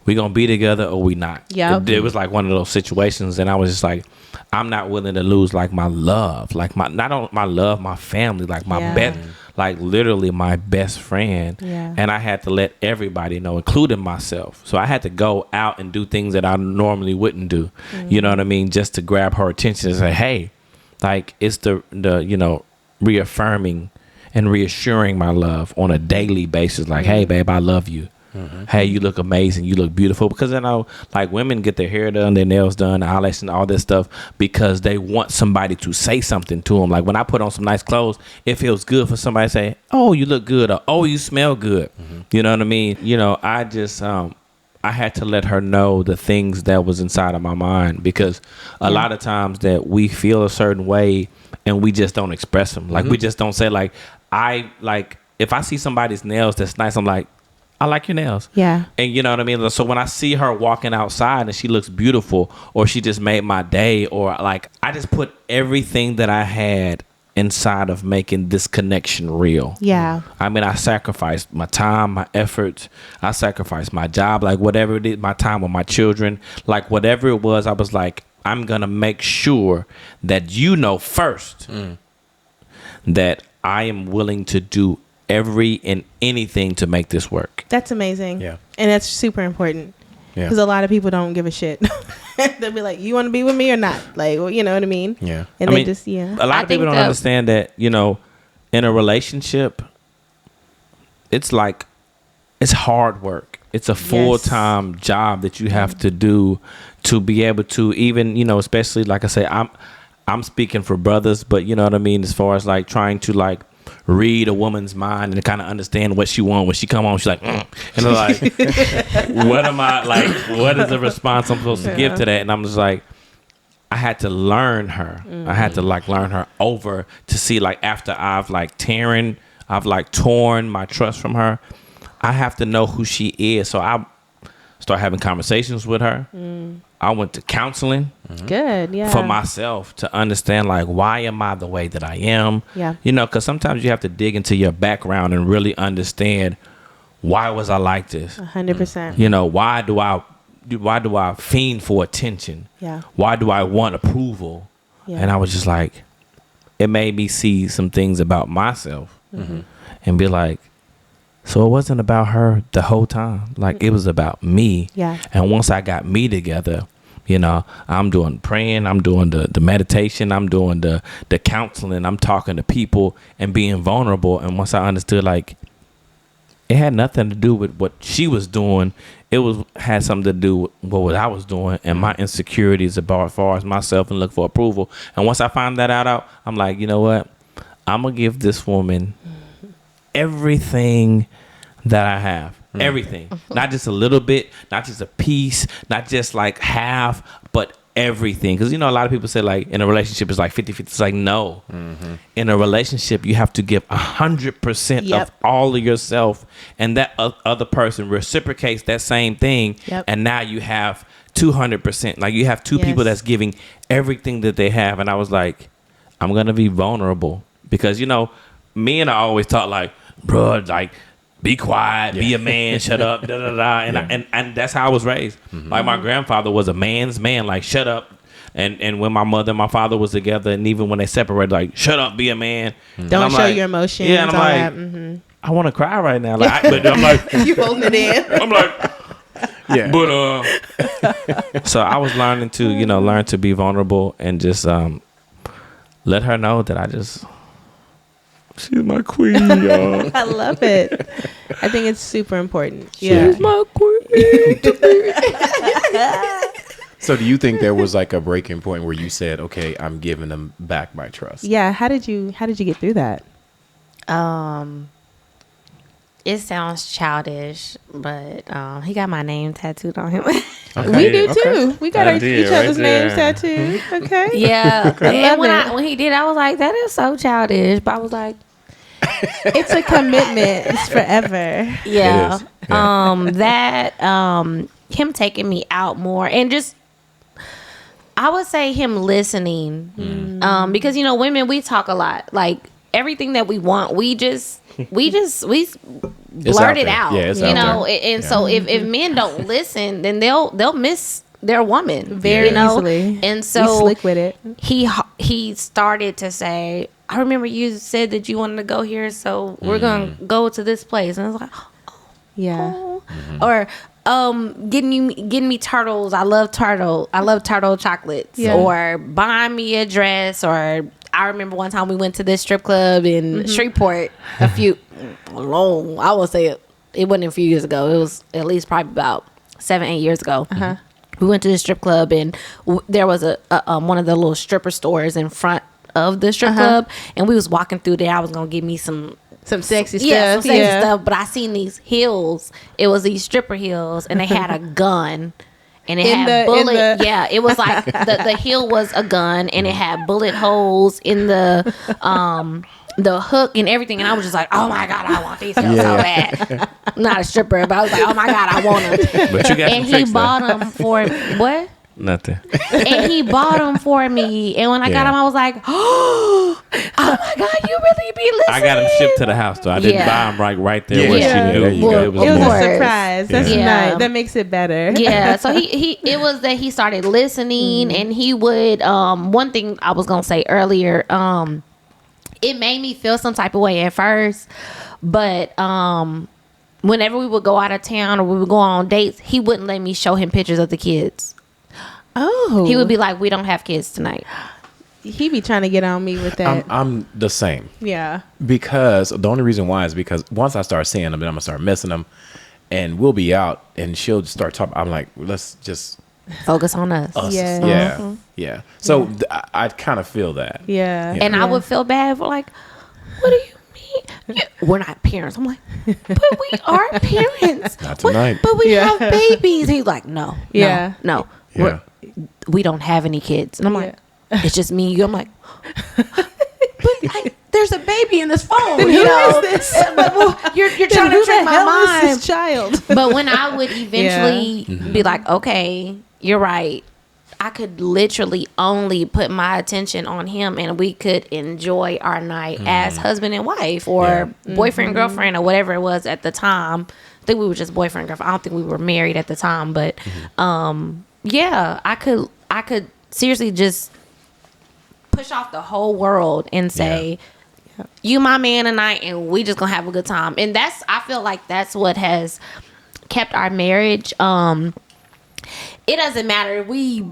we gonna be together or we not. Yep. It was like one of those situations, and I was just like, I'm not willing to lose like my love, like not only my love, my family, like my best, like literally my best friend. Yeah. And I had to let everybody know, including myself. So I had to go out and do things that I normally wouldn't do. You know what I mean? Just to grab her attention and say, hey, like it's the you know, reaffirming and reassuring my love on a daily basis. Like, hey, babe, I love you. Hey, you look amazing. You look beautiful. Because I know, like, women get their hair done, their nails done, eyelash, and all this stuff because they want somebody to say something to them. Like, when I put on some nice clothes, it feels good for somebody to say, oh, you look good, or oh, you smell good. You know what I mean? You know, I just I had to let her know the things that was inside of my mind, because a lot of times that we feel a certain way and we just don't express them. Like, we just don't say, like, if I see somebody's nails that's nice, I'm like, I like your nails. Yeah. And you know what I mean? So when I see her walking outside and she looks beautiful, or she just made my day, or like, I just put everything that I had inside of making this connection real. Yeah. I mean, I sacrificed my time, my efforts. I sacrificed my job, like whatever it is, my time with my children, like whatever it was. I was like, I'm going to make sure that you know first that I am willing to do every and anything to make this work. That's amazing. Yeah. And that's super important. Yeah. Because a lot of people don't give a shit. They'll be like, you want to be with me or not? Like, well, you know what I mean? Yeah. And I they mean, just, yeah. A lot of people don't understand that, you know, in a relationship, it's like, it's hard work. It's a full-time job that you have to do to be able to even, you know, especially, like I say, I'm speaking for brothers, but you know what I mean? As far as like trying to like read a woman's mind and kind of understand what she wants. When she come home, she's like, and I'm like, what am I, like, what is the response I'm supposed to give to that? And I'm just like, I had to learn her. I had to like learn her over to see, like, after I've like torn my trust from her, I have to know who she is. So I start having conversations with her. I went to counseling. Good, yeah. For myself to understand, like, why am I the way that I am? Yeah. You know, because sometimes you have to dig into your background and really understand, why was I like this? 100%. You know, why do I fiend for attention? Yeah. Why do I want approval? Yeah. And I was just like, it made me see some things about myself and be like, so it wasn't about her the whole time. Like, it was about me. Yeah. And once I got me together, you know, I'm doing praying, I'm doing the meditation, I'm doing the counseling, I'm talking to people and being vulnerable. And once I understood, like, it had nothing to do with what she was doing. It had something to do with what I was doing and my insecurities about as far as myself and look for approval. And once I found that out, I'm like, you know what? I'm going to give this woman everything that I have. Everything. Not just a little bit, not just a piece, not just like half, but everything. Because, you know, a lot of people say, like, in a relationship it's like 50-50. It's like, no. In a relationship you have to give 100% of all of yourself, and that other person reciprocates that same thing. And now you have 200%. Like, you have two people that's giving everything that they have. And I was like, I'm gonna be vulnerable, because, you know, me and I always talk like, bro, like, be quiet, be a man, shut up, da da da. And that's how I was raised. Like, my grandfather was a man's man, like, shut up. And when my mother and my father was together, and even when they separated, like, shut up, be a man. Don't show your emotions. Yeah, and I'm like, I want to cry right now. Like, but I'm like, you holding it in. I'm like, but so I was learning to, you know, learn to be vulnerable and just let her know that she's my queen, y'all. I love it. I think it's super important. She's my queen. So do you think there was like a breaking point where you said, okay, I'm giving them back my trust? Yeah. How did you get through that? It sounds childish, but he got my name tattooed on him. We do too. We got did each right other's there. names tattooed. Okay. Yeah. I And love when he did, I was like, that is so childish. But I was like, It's a commitment. It's forever. yeah. It is. Yeah. That him taking me out more and just I would say him listening. Because women, we talk a lot. Like everything that we want, we blurt it out. Yeah, it's you out know, there. and so if men don't listen, then they'll miss their woman Very easily. easily. And We so slick with it. he started to say, I remember you said that you wanted to go here, so we're gonna go to this place. And I was like, Yeah. oh. Or getting me turtles. I love turtle chocolates. Yeah. Or buying me a dress. Or I remember one time we went to this strip club in Shreveport I would say it wasn't a few years ago. It was at least probably about 7-8 years ago. We went to the strip club and there was a one of the little stripper stores in front of the strip club, and we was walking through there. I was gonna give me some sexy stuff. some sexy stuff, but I seen these heels. It was these stripper heels, and they had a gun, and it had bullet. Yeah, it was like the heel was a gun, and it had bullet holes in the hook and everything. And I was just like, oh my god, I want these heels so bad. I'm not a stripper, but I was like, oh my god, I want them. But you got And some he tricks, bought though. them for what? Nothing. And he bought them for me. And when I got Yeah. them, I was like, oh my god, you really be listening. I got them shipped to the house though. I didn't Yeah. buy them right there Yeah. where Yeah. she There knew. you go. It was It was Of a course. surprise. That's Yeah. nice. That makes it better. Yeah, so it was that he started listening, and he would one thing I was gonna say earlier, it made me feel some type of way at first, but whenever we would go out of town or we would go on dates, he wouldn't let me show him pictures of the kids. Oh. He would be like, we don't have kids tonight. He be trying to get on me with that. I'm the same. Yeah. Because the only reason why is because once I start seeing them, then I'm gonna start missing them, and we'll be out, and she'll just start talking. I'm like, let's just Focus on us. us. Yeah. Yeah, yeah. So I kind of feel that. Yeah. Yeah. And I would feel bad for like, what do you mean? We're not parents. I'm like, but we are parents. Not tonight. But we Yeah. have babies. He's like, no, Yeah. no. Yeah. We don't have any kids. And I'm like, it's just me and you. I'm like, but there's a baby in this phone. Then you who know? is this? But, well, you're Then trying who to trick the my hell is mind. this child? But when I would eventually be like, okay, you're right. I could literally only put my attention on him, and we could enjoy our night as husband and wife, or boyfriend, girlfriend, or whatever it was at the time. I think we were just boyfriend, girlfriend. I don't think we were married at the time, but yeah, I could seriously just push off the whole world and say, you my man tonight, and we just gonna have a good time. And I feel like that's what has kept our marriage. It doesn't matter. We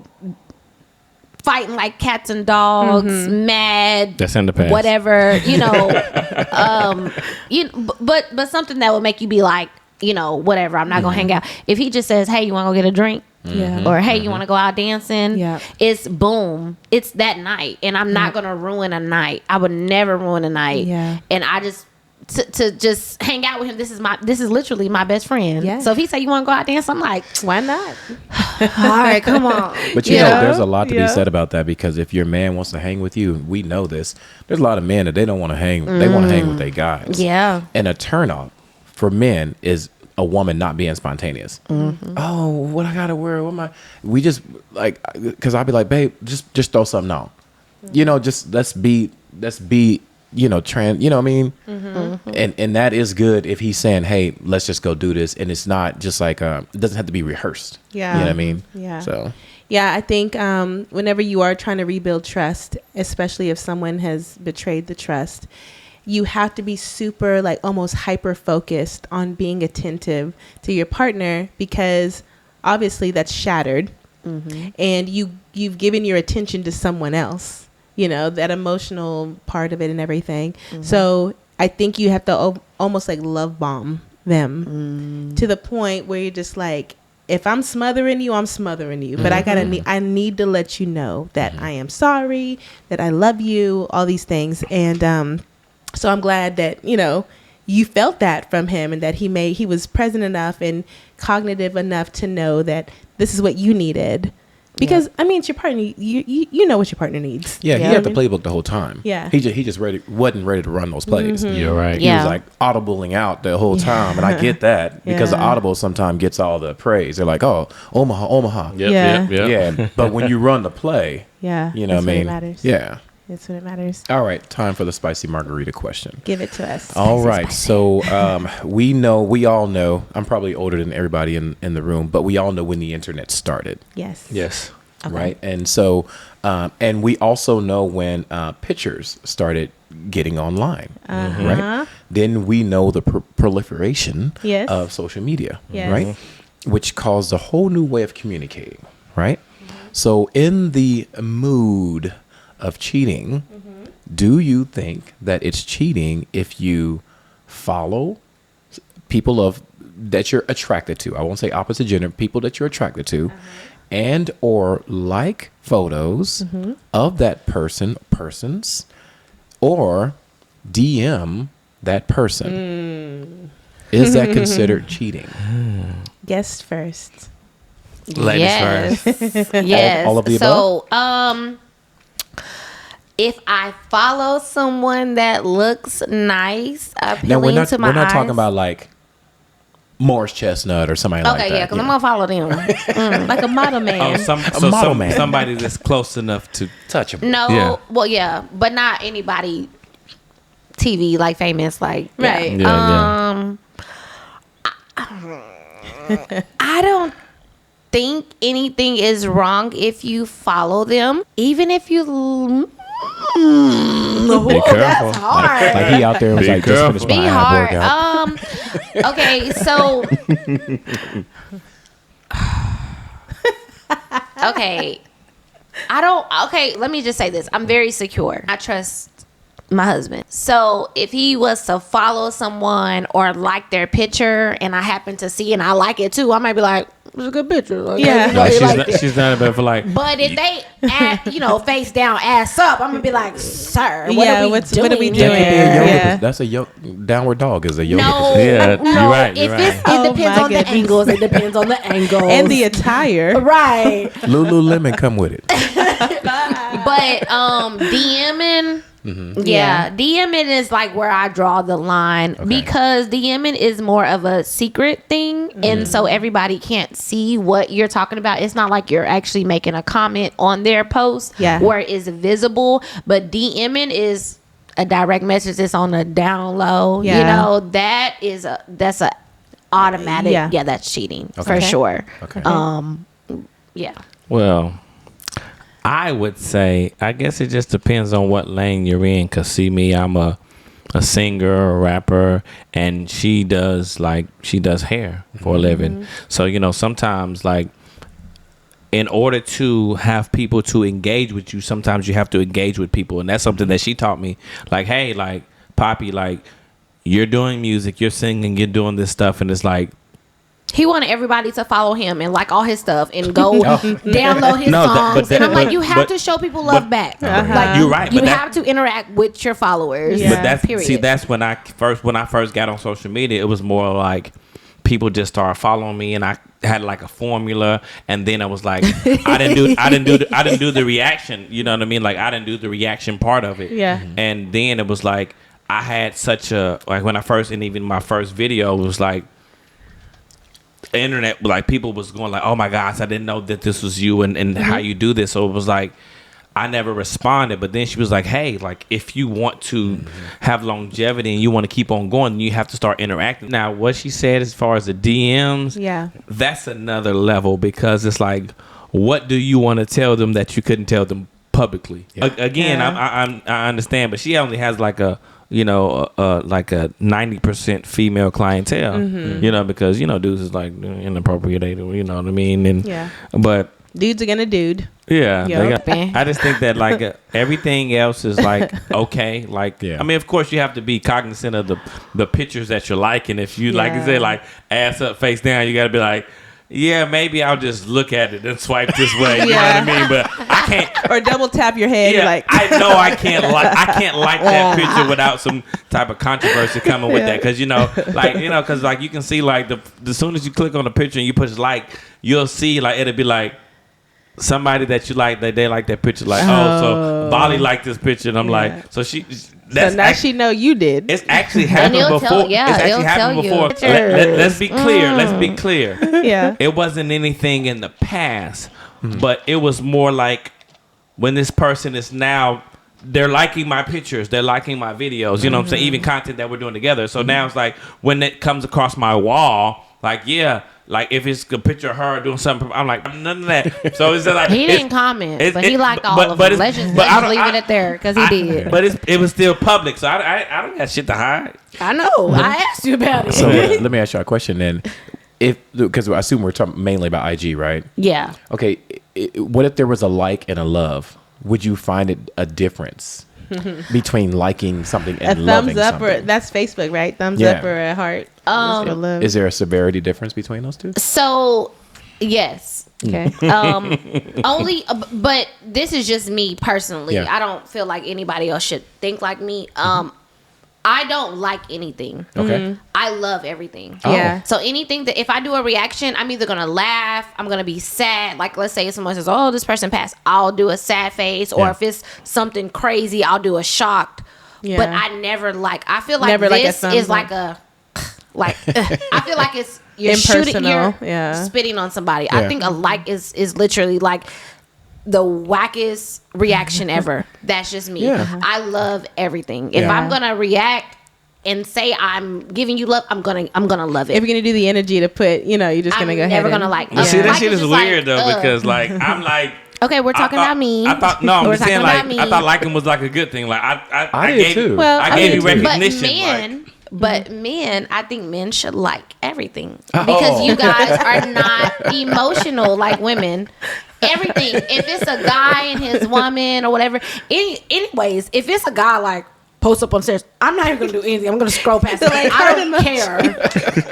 fighting like cats and dogs, mad. That's in the past. Whatever, but something that would make you be like, whatever. I'm not gonna hang out. If he just says, "Hey, you want to go get a drink?" Yeah. Or hey, you want to go out dancing? Yeah. It's boom. It's that night, and I'm not gonna ruin a night. I would never ruin a night. Yeah. And I just to just hang out with him. This is literally my best friend. Yeah. So if he say you want to go out dance, I'm like, Why not? all right, come on. But you know, there's a lot to be said about that, because if your man wants to hang with you, we know this. There's a lot of men that they don't want to hang. They want to hang with their guys. Yeah. And a turnoff for men is a woman not being spontaneous. Oh, what I gotta wear? What am I? We just like, because I'll be like, babe, just throw something on. Just let's be. Trans. You know what I mean? And that is good if he's saying, hey, let's just go do this, and it's not just like it doesn't have to be rehearsed. Yeah. You know what I mean? Yeah. So. Yeah, I think whenever you are trying to rebuild trust, especially if someone has betrayed the trust, you have to be super, like, almost hyper focused on being attentive to your partner, because obviously that's shattered, and you've given your attention to someone else. That emotional part of it and everything. So I think you have to almost like love bomb them to the point where you're just like, if I'm smothering you, I'm smothering you. But I need to let you know that I am sorry, that I love you, all these things. And so I'm glad that, you you felt that from him, and that he was present enough and cognitive enough to know that this is what you needed. Because I mean, it's your partner. You know what your partner needs. Yeah, he You know had what the I mean? playbook the whole time. Yeah. he just wasn't ready to run those plays. You're right. He Yeah. was like audibling out the whole time, and I get that because the Yeah. audible sometimes gets all the praise. They're like, oh, Omaha. Yep, Yeah. yep, yep. Yeah, but when you run the play, Yeah, you know that's what I when mean? it matters. Yeah. That's when it matters. All right, time for the spicy margarita question. Give it to us. All Spicy, right, spicy. so we all know. I'm probably older than everybody in the room, but we all know when the internet started. Yes. Yes. Okay. Right, and so and we also know when pictures started getting online, right? Then we know the proliferation Yes. of social media, Yes. right? Which caused a whole new way of communicating, right? So in the mood of cheating, do you think that it's cheating if you follow people that you're attracted to? I won't say opposite gender, people that you're attracted to, and or like photos of that persons, or DM that person. Is that considered cheating? Guest first. Ladies Yes. first. Yes. All of the so, if I follow someone that looks nice, appealing Now we're not to my we're not eyes, talking about like Morris Chestnut or somebody like that. Okay, yeah, because you I'm know. gonna follow them. Like a model man. Oh, model man. somebody that's close enough to. Touchable. No, Yeah. well, yeah, but not anybody TV like famous, like Right. Yeah, I don't think anything is wrong if you follow them, even if you. Be careful. Hard. Like he out there was Be like, just careful. finished Be my ab hard. workout. Okay, so. Okay. Okay, let me just say this. I'm very secure. I trust my husband. So if he was to follow someone or like their picture and I happen to see and I like it too, I might be like, it's a good picture. Like, Yeah. you know, No, he liked it. she's not about for like. But if they, face down, ass up, I'm gonna be like, sir, what Yeah, are we what doing? are we That doing? could be a yoga. Yeah. That's a downward dog is a yoga No, position. Yeah, no. you're right, you're If right. it Oh, depends my on goodness. the angles. It depends on the angles And the attire. right. Lululemon come with it. But DMing, yeah, DMing is like where I draw the line because DMing is more of a secret thing, and so everybody can't see what you're talking about. It's not like you're actually making a comment on their post where it's visible, but DMing is a direct message. It's on the down low. Yeah. You know, that's a automatic. Yeah, that's cheating for sure. Okay. Yeah. Well, I would say, I guess it just depends on what lane you're in. Cause see me, I'm a singer, a rapper, and she does hair for a living. So, sometimes like in order to have people to engage with you, sometimes you have to engage with people. And that's something that she taught me. Like, hey, like Poppy, like you're doing music, you're singing, you're doing this stuff. And it's like, he wanted everybody to follow him and like all his stuff and go download his songs. And I'm like, you have to show people love back. Like, you're right. You but have to interact with your followers. Yeah. But period. that's when I first got on social media, it was more like people just started following me, and I had like a formula, and then I was like, I didn't do the reaction. You know what I mean? Like I didn't do the reaction part of it. Yeah. And then it was like I had such a when I first, and even my first video was like, internet, like people was going like, oh my gosh, I didn't know that this was you and how you do this. So it was like I never responded. But then she was like, hey, like if you want to have longevity and you want to keep on going, you have to start interacting. Now what she said as far as the DMs, that's another level, because it's like, what do you want to tell them that you couldn't tell them publicly? Again, I understand, but she only has like a like a 90% female clientele, because, dudes is like inappropriate, you know what I mean? And, but dudes are gonna dude. Yeah. Yep. I just think that like everything else is like, okay. Like, I mean, of course you have to be cognizant of the pictures that you're liking. If you, like you said, like ass up, face down, you got to be like, yeah, maybe I'll just look at it and swipe this way. You know what I mean? But I can't. Or double tap your head. Yeah, Like I know I can't like that picture without some type of controversy coming with that, because because like you can see like as soon as you click on the picture and you push like, you'll see like it'll be like somebody that you like, they like that picture, like so Bally liked this picture, and I'm like, so she. That's so now she know you did. It's actually happened before. It's actually happened before. Let's be clear. Let's be clear. Yeah. It wasn't anything in the past, but it was more like when this person is now, they're liking my pictures, they're liking my videos, you know what I'm saying? Even content that we're doing together. So now it's like when it comes across my wall, like, yeah, like if it's a picture of her doing something, I'm like, none of that. So it's like he didn't comment, but he liked all of them. Let's just leave it at there, because he did. But it was still public, so I don't got shit to hide. I know. I asked you about it. So let me ask you a question then. Because I assume we're talking mainly about IG, right? Yeah. Okay. What if there was a like and a love? Would you find it a difference between liking something and loving thumbs up something? or that's Facebook, right? Thumbs up or a heart. Is there a severity difference between those two? So, yes. Okay. Only, but this is just me personally. Yeah. I don't feel like anybody else should think like me. I don't like anything. Okay. I love everything. Oh. Yeah. So anything that if I do a reaction, I'm either gonna laugh, I'm gonna be sad. Like let's say someone says, "Oh, this person passed," I'll do a sad face, or if it's something crazy, I'll do a shocked. Yeah. But I never like. I feel like Never this like a is like a like. I feel like it's you're shooting, you're spitting on somebody. Yeah. I think a like is literally like the wackest reaction ever. That's just me. Yeah. I love everything. If Yeah. I'm gonna react and say I'm giving you love, I'm gonna love it. If you're gonna do the energy to put, you're just gonna go ahead. Never gonna like. See, that Like shit it's is just weird like, though, because like I'm like. Okay, we're talking about me. I thought no, I'm We're just saying talking like about me. I thought liking was like a good thing. Like I did gave too. Well, I gave you did too. recognition. But men, I think men should like everything because you guys are not emotional like women. Everything. If it's a guy and his woman or whatever. Anyways, if it's a guy like post up on stairs, I'm not even gonna do anything. I'm gonna scroll past it. Like, I don't care.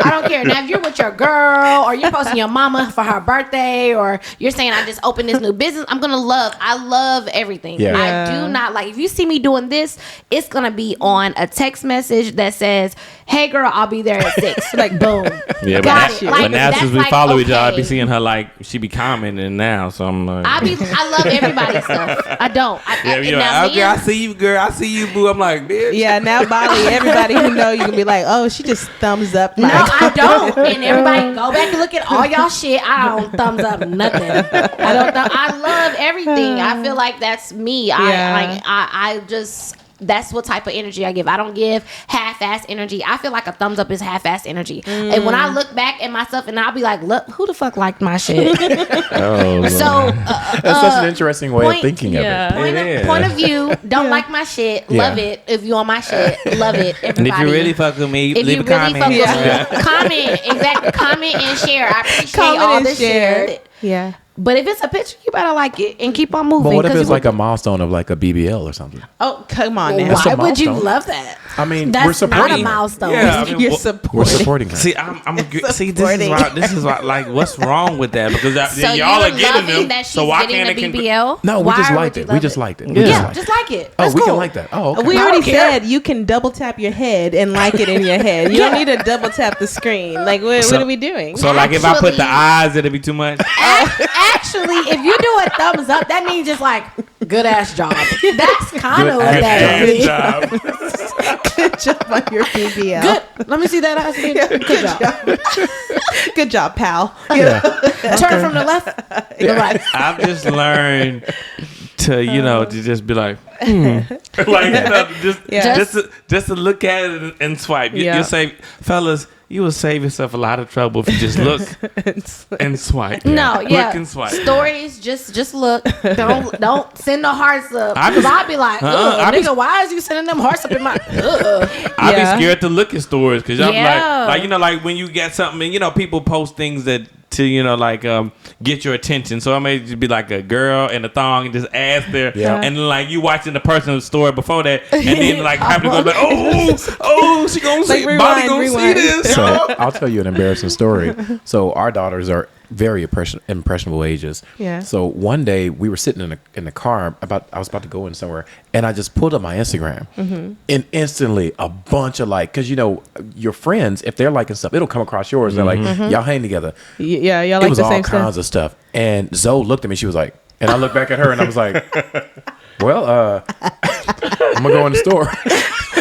I don't care. Now if you're with your girl or you're posting your mama for her birthday or you're saying I just opened this new business, I love everything. Yeah. I do not like if you see me doing this, it's gonna be on a text message that says, "Hey girl, I'll be there at 6." Like boom. Yeah, Got it. but now that's since we like, follow each other, I okay. be seeing her like she be commenting now, so I'm like, I love everybody's stuff. I don't. I see you, girl. I see you, boo. I'm like, bitch. Yeah, now Bally, everybody who know you can be like, oh, she just thumbs up. No, I don't. And everybody go back and look at all y'all shit. I don't thumbs up nothing. I don't. I love everything. I feel like that's me. I just. That's what type of energy I give. I don't give half-ass energy. I feel like a thumbs up is half-ass energy. And when I look back at myself, and I'll be like, "Look, who the fuck liked my shit?" So that's such an interesting way of thinking of it. Point of view. Don't like my shit. Love it. If you on my shit, love it. Everybody. And if you really fuck with me, if leave you a really comment. fuck with me, comment. Exactly. Comment and share. I appreciate Comment all and the share. share. Yeah. But if it's a picture, you better like it and keep on moving. But what if 'cause it's like a milestone of like a BBL or something? Oh, come on now. That's a why would you milestone. love that? I mean, That's we're supporting not a her. milestone. Yeah, I mean, You're We're supporting. supporting her. See, this is why, like, what's wrong with that? Because So y'all are you're getting loving them. that she's So why getting can't the it? BBL? No, we Why just would liked you it. love We just liked it. We Yeah, just liked just it. like it. Oh, That's we cool. can like that. Oh, okay. We I already don't care. said you can double tap your head and like it in your head. You don't need to double tap the screen. Like, what are we doing? So, like, if I put the Actually- eyes, it'd be too much. Actually, if you do a thumbs up, that means just like good ass job. That's kind of what that Good is. job. Good job on your BBL. Good. Let me see that ass again. Good job. Good job, pal. Yeah. Turn from the left. The right. I've just learned to, to just be like, like, just to look at it and swipe. You say, fellas, you will save yourself a lot of trouble if you just look and swipe. No, yeah. Look and swipe. Stories, just look. Don't send no hearts up. I Because be- I'll be like, I be- nigga, why is you sending them hearts up in my? I Yeah. be scared to look at stories because I'm Yeah. like when you get something, and people post things that to get your attention. So I may just be like a girl in a thong and just ass there, Yeah. and then like you watching the person's story before that, and then like happen to go like, oh, she gonna see, Like, Bobby gonna rewind. see this. So I'll tell you an embarrassing story. So our daughters are very impressionable ages. Yeah. So one day we were sitting in the car I was about to go in somewhere, and I just pulled up my Instagram, and instantly a bunch of because your friends, if they're liking stuff, it'll come across yours. They're like, y'all hang together. Yeah, y'all It like was the all same kinds of stuff. And Zoe looked at me. She was like, and I looked back at her, and I was like, well, I'm gonna go in the store.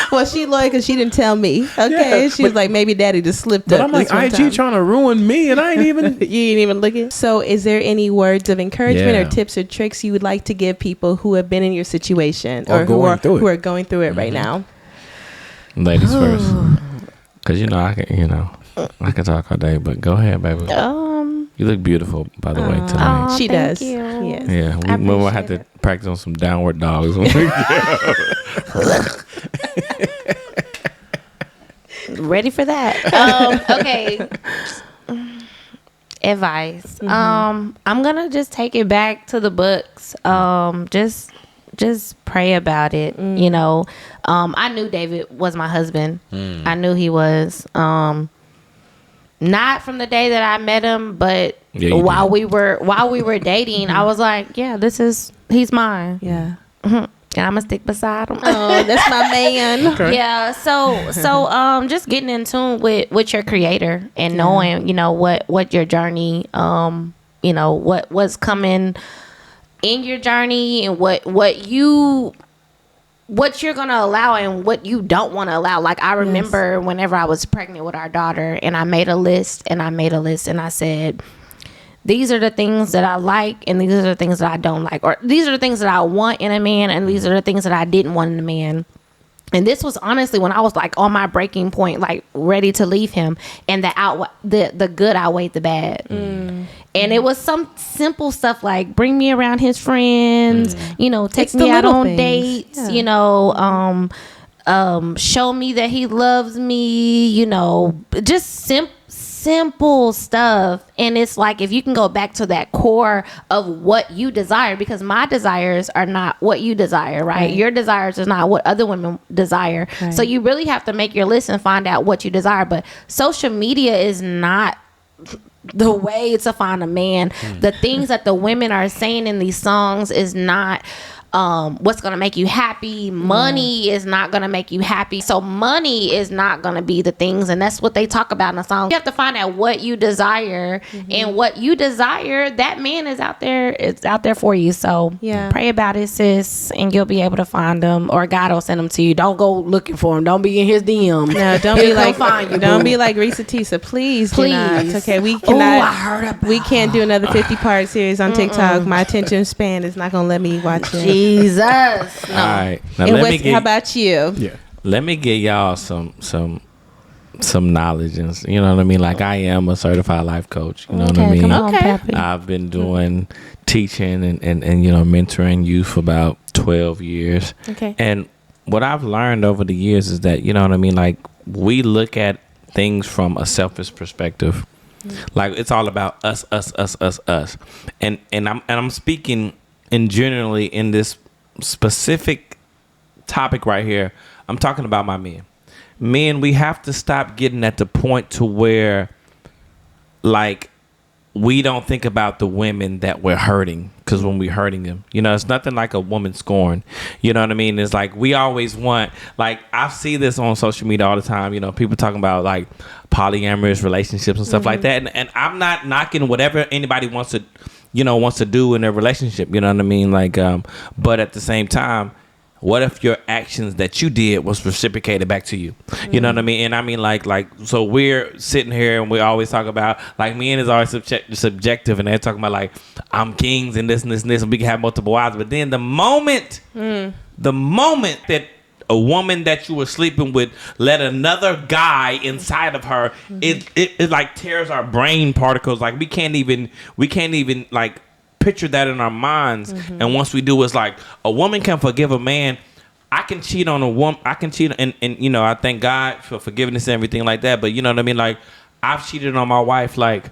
Well, she loyal because she didn't tell me. Okay, Yeah, she was like, maybe Daddy just slipped But up. I'm like, this one IG time. trying to ruin me, and I ain't even. You ain't even looking. So, is there any words of encouragement Yeah. or tips or tricks you would like to give people who have been in your situation Or who going through it. who are going through it right now? Ladies first, because I can talk all day, but go ahead, baby. You look beautiful, by the way, tonight. She thank does. you. Yes. Yeah, I we will have appreciate to practice on some downward dogs. Ready for that? Okay. Advice. I'm gonna just take it back to the books. Just pray about it. I knew David was my husband. I knew he was. Not from the day that I met him, but while we were dating, I was like, yeah, he's mine. Yeah. And I'm gonna stick beside him. Oh, that's my man. Okay. Yeah, so just getting in tune with your creator and knowing, what your journey, what's coming in your journey and what you're gonna allow and what you don't want to allow. Like I remember whenever I was pregnant with our daughter, and I made a list and I said, these are the things that I like, and these are the things that I don't like, or these are the things that I want in a man, and these are the things that I didn't want in a man. And this was honestly when I was like on my breaking point, like ready to leave him, and the good outweighed the bad. And it was some simple stuff like bring me around his friends, take me out on dates, show me that he loves me, just simple stuff. And it's like if you can go back to that core of what you desire, because my desires are not what you desire, right? Your desires is not what other women desire. So you really have to make your list and find out what you desire. But social media is not the way to find a man. The things that the women are saying in these songs is not what's gonna make you happy. Money is not gonna make you happy. So money is not gonna be the things, and that's what they talk about in the song. You have to find out what you desire, and what you desire, that man is out there. It's out there for you. So pray about it, sis, and you'll be able to find them, or God will send them to you. Don't go looking for him. Don't be in his DM. No, don't be like find you. Don't be like Risa Tisa. Please. Okay, we cannot. I heard about. We can't do another 50-part series on TikTok. My attention span is not gonna let me watch it. Jesus. No. All right, now How about you? Yeah. let me give y'all some knowledge, and you know what I mean. Like I am a certified life coach. You know what I mean. Come on, Pappy. I've been doing teaching and mentoring youth for about 12 years. Okay. And what I've learned over the years is that, you know what I mean, like we look at things from a selfish perspective. Like it's all about us. And I'm speaking in generally in this specific topic right here. I'm talking about my men. Men, we have to stop getting at the point to where like we don't think about the women that we're hurting, because when we're hurting them, it's nothing like a woman scorn. You know what I mean? It's like we always want, like I see this on social media all the time, people talking about like polyamorous relationships and stuff like that. And I'm not knocking whatever anybody wants to do in their relationship. You know what I mean? Like, but at the same time, what if your actions that you did was reciprocated back to you? You know what I mean? And I mean, like, so we're sitting here and we always talk about, like, men is always subjective, and they're talking about, like, I'm kings and this and this and this, and we can have multiple wives. But then the moment that a woman that you were sleeping with let another guy inside of her, it like tears our brain particles. Like we can't even like picture that in our minds. And once we do, it's like a woman can forgive a man. I can cheat on a woman. I can cheat, and I thank God for forgiveness and everything like that. But you know what I mean? Like I've cheated on my wife like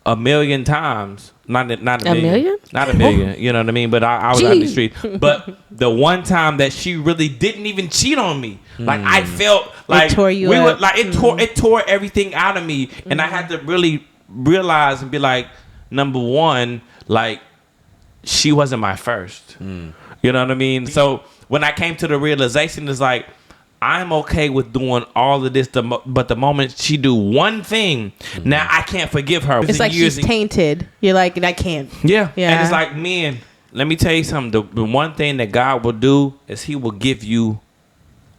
a million times. Not a million? Not a million. You know what I mean? But I was out in the street. But the one time that she really didn't even cheat on me, like I felt like it tore you up. It tore everything out of me, and I had to really realize and be like, number one, like, she wasn't my first. You know what I mean? So when I came to the realization, it's like, I'm okay with doing all of this, but the moment she do one thing, now I can't forgive her. It's like she's tainted. You're like, I can't. Yeah. And it's like, man, let me tell you something. The one thing that God will do is he will give you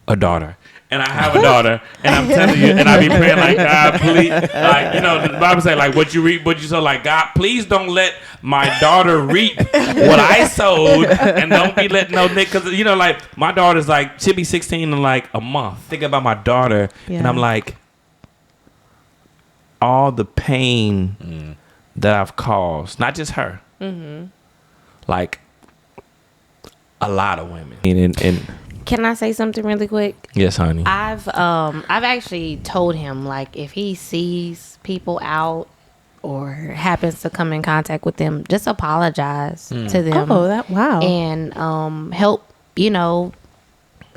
a daughter. And I have a daughter, and I'm telling you, and I be praying like, God, please, like, you know, the Bible say, like, what you reap, what you sow, like, God, please don't let my daughter reap what I sowed, and don't be letting no nigga, because, you know, like, my daughter's like, she'll be 16 in like a month. Think about my daughter, and I'm like, all the pain that I've caused, not just her, like, a lot of women, and Can I say something really quick? yes, honey. I've actually told him, like, if he sees people out or happens to come in contact with them, just apologize to them. Oh, wow. And help, you know,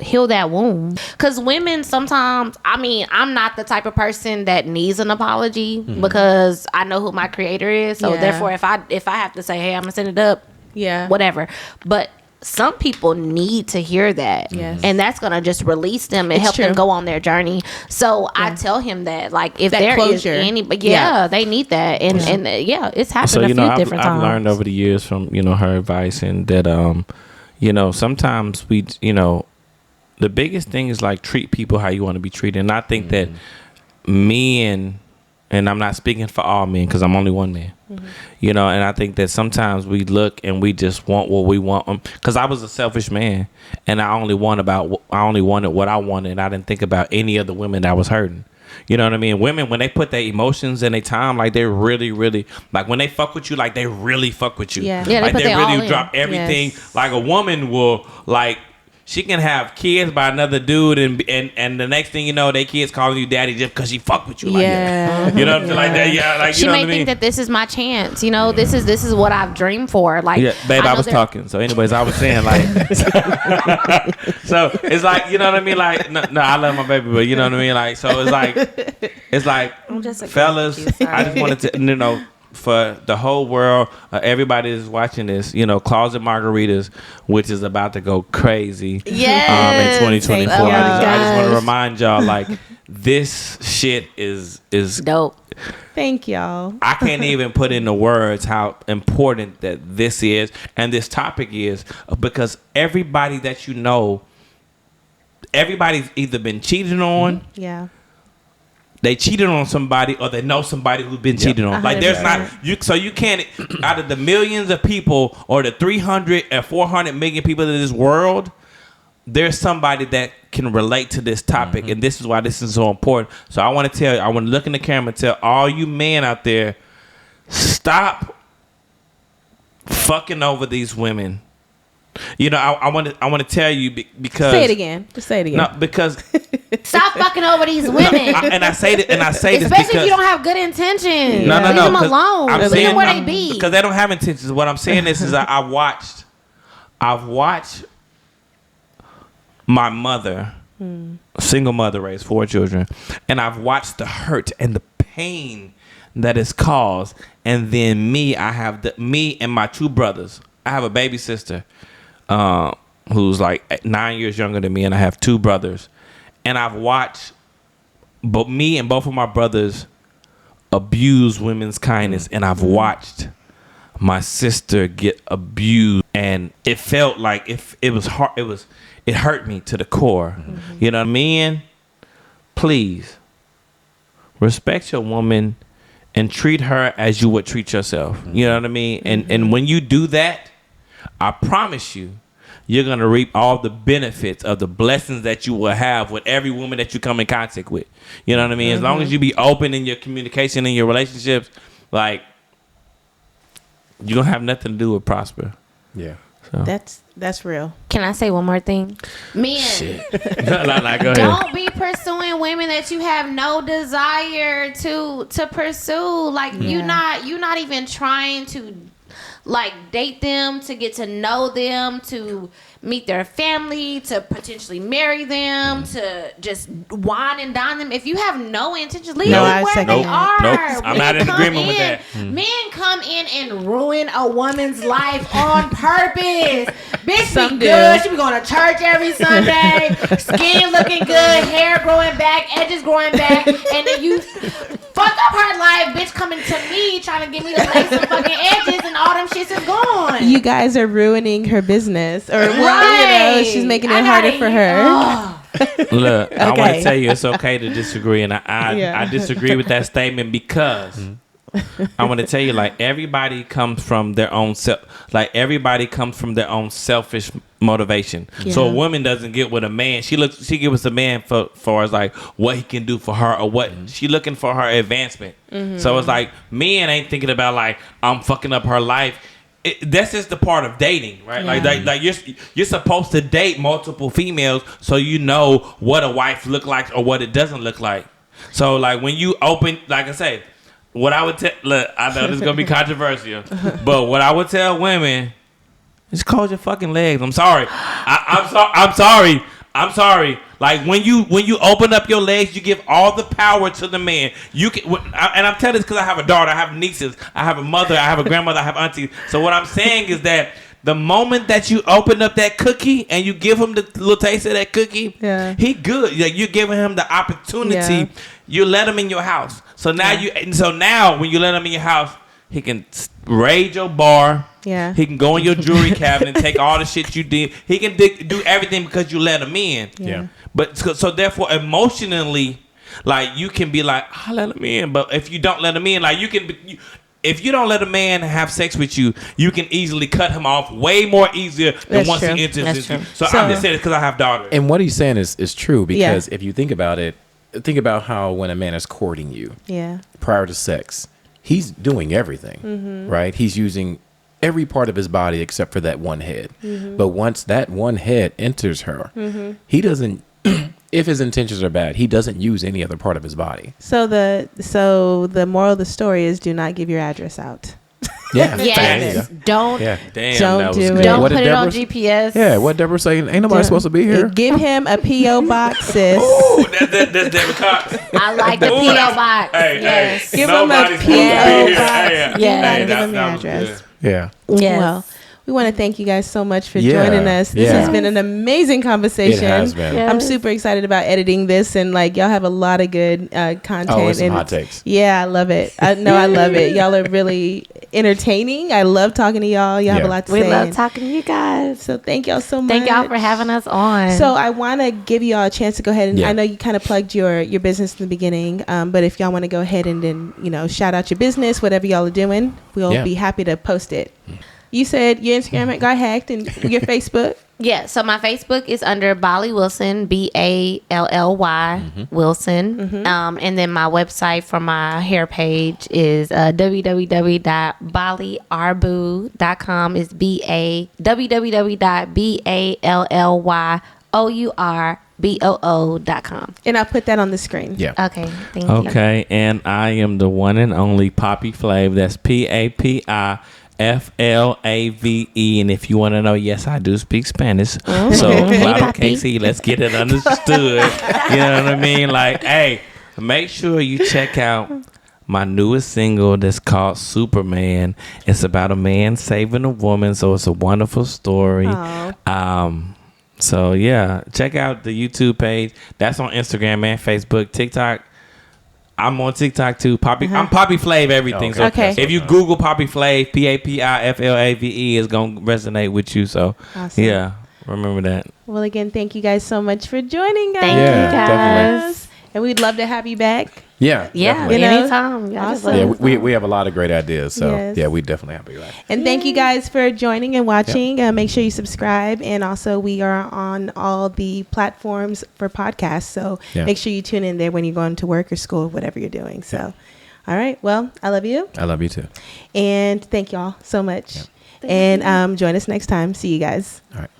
heal that wound. Because women sometimes, I mean, I'm not the type of person that needs an apology because I know who my creator is. So therefore, if I have to say, hey, I'm gonna send it up, whatever. But some people need to hear that. And that's going to just release them and help them go on their journey. So I tell him that, like, if that there closure. Is any, but they need that. And it's happened So, a you few know, different times. I've learned over the years from, you know, her advice, and that, you know, sometimes we, you know, the biggest thing is like treat people how you want to be treated. And I think that men, and I'm not speaking for all men because I'm only one man, you know, and I think that sometimes we look and we just want what we want. Because I was a selfish man, and I only wanted what I wanted, and I didn't think about any of the women that was hurting. You know what I mean? Women, when they put their emotions and their time, like, they're really, really, like, when they fuck with you, like, they really fuck with you. Like, they really drop everything. Like, a woman will, like, she can have kids by another dude, and the next thing you know, they kids calling you daddy just because she fuck with you like that. You know what I'm saying? Like that, like, she you know may what I mean? think that this is my chance. You know, this is what I've dreamed for. Like, babe, I was talking. So, anyways, I was saying, like, so it's like, you know what I mean? Like, no, I love my baby, but you know what I mean? Like, so it's like, I'm just fellas, I just wanted to, you know, for the whole world, everybody is watching this, you know, Closet Margaritas, which is about to go crazy in 2024. I just want to remind y'all, like, this shit is dope. Thank y'all. I can't even put into words how important that this is and this topic is, because everybody that you know, everybody's either been cheated on, they cheated on somebody, or they know somebody who's been cheated on. 100%. Like, there's not so you can't, out of the millions of people or the 300 or 400 million people in this world, there's somebody that can relate to this topic, and this is why this is so important. So I want to tell you, I want to look in the camera and tell all you men out there, stop fucking over these women. You know, I want to tell you because say it again. Just say it again. No, because stop fucking over these women. I say this especially because, if you don't have good intentions. No, leave them alone. Leave them where they be. Because they don't have intentions. What I'm saying is I've watched my mother, single mother, raise 4 children, and I've watched the hurt and the pain that is caused. And then me and my 2 brothers. I have a baby sister who's like 9 years younger than me, and I have 2 brothers. And I've watched me and both of my brothers abuse women's kindness, and I've watched my sister get abused, and it felt like it was hard. It hurt me to the core. You know what I mean? Please respect your woman and treat her as you would treat yourself. You know what I mean? And when you do that, I promise you, you're going to reap all the benefits of the blessings that you will have with every woman that you come in contact with. You know what I mean? As long as you be open in your communication and your relationships, like, you're going to have nothing to do with prosper. Yeah. So. That's real. Can I say one more thing? Men, no, go ahead. Don't be pursuing women that you have no desire to pursue. Like, you're not even trying to, like date them, to get to know them, to meet their family, to potentially marry them, to just wine and dine them. If you have no intention, leave No, them I where second they that. are. Nope. I'm not in come agreement with that. Men come in and ruin a woman's life on purpose. Bitch Some be do. good. She be going to church every Sunday. Skin looking good. Hair growing back. Edges growing back. And then you fuck up her life. Bitch coming to me trying to get me to lay some fucking edges, and all them shits is gone. You guys are ruining her business, or she's making it I harder gotta- for her. Oh. Look, I want Okay. to tell you it's okay to disagree, and I Yeah. disagree with that statement because I want to tell you, like, everybody comes from their own selfish motivation. So a Yeah. woman doesn't get with a man. She gives a man for as like what he can do for her, or what she looking for her advancement. So it's like men ain't thinking about like I'm fucking up her life. That's just the part of dating, right? Yeah. Like you're supposed to date multiple females so you know what a wife look like or what it doesn't look like. So like when you open, like I say, what I would tell, look, I know this is gonna be controversial, but what I would tell women is close your fucking legs. I'm sorry. I'm sorry. Like when you open up your legs, you give all the power to the man. You can, and I'm telling this because I have a daughter, I have nieces, I have a mother, I have a grandmother, I have aunties. So what I'm saying is that the moment that you open up that cookie and you give him the little taste of that cookie, he good. Like you're giving him the opportunity. Yeah. You let him in your house. So now when you let him in your house, he can raid your bar. Yeah. He can go in your jewelry cabinet and take all the shit you did. He can do everything because you let him in. Yeah. But so therefore, emotionally, like you can be like, I let him in. But if you don't let him in, like if you don't let a man have sex with you, you can easily cut him off way more easier than That's once true. he enters. That's true. So I'm just saying it because I have daughters. And what he's saying is true, because Yeah. if you think about it, think about how when a man is courting you Yeah. prior to sex, he's doing everything, right? He's using every part of his body except for that one head. But once that one head enters her, he doesn't, if his intentions are bad, he doesn't use any other part of his body. So the moral of the story is do not give your address out. Yeah. Yes. Don't Yeah. Damn, Don't that was do good. it. don't What put did it on Deborah- GPS. Yeah. What Deborah's saying, ain't nobody supposed to be here. Give him a P.O. box, sis. Ooh, that's David Cox. I like the Ooh, P.O. that's- box. Hey, Yes. hey, Give him a nobody's supposed to be P.O. here. box. Hey, You Yeah. gotta hey, give him the that was address. good. Yeah. Yes. Well, we want to thank you guys so much for Yeah. joining us. This Yeah. has been an amazing conversation. It has been. Yeah. I'm super excited about editing this, and like y'all have a lot of good content. Oh, it's some and hot takes. Yeah, I love it. I love it. Y'all are really entertaining. I love talking to y'all. Y'all have a Yeah. lot to We say. love talking to you guys. So thank y'all so much. Thank y'all for having us on. So I want to give y'all a chance to go ahead and Yeah. I know you kind of plugged your business in the beginning, but if y'all want to go ahead and then shout out your business, whatever y'all are doing, we'll be happy to post it. You said your Instagram got hacked and your Facebook. yeah, so my Facebook is under Bally Wilson, Bally Wilson. And then my website for my hair page is www.ballyarbu.com. It's www.ballyourboo.com. And I'll put that on the screen. Yeah. Okay, thank you. Okay, and I am the one and only PapiFlave. That's PapiFlave. And if you want to know, yes, I do speak Spanish. So, Claro que sí, let's get it understood. You know what I mean? Like, hey, make sure you check out my newest single that's called Superman. It's about a man saving a woman, so it's a wonderful story. So yeah, check out the YouTube page. That's on Instagram and Facebook, TikTok. I'm on TikTok too. I'm PapiFlave everything. Okay. So Okay. if you Google PapiFlave, PapiFlave, it's gonna resonate with you. So Awesome. yeah, remember that. Well, again, thank you guys so much for joining us. Thank Yeah, you guys. definitely. And we'd love to have you back. Yeah. Yeah, Definitely. anytime. Y'all just Awesome. let Yeah, us we know. have a lot of great ideas. So Yes. yeah, we definitely have to be right. And thank you guys for joining and watching. Make sure you subscribe. And also, we are on all the platforms for podcasts. So make sure you tune in there when you're going to work or school, whatever you're doing. So, all right. Well, I love you. I love you too. And thank y'all so much. And join us next time. See you guys. All right.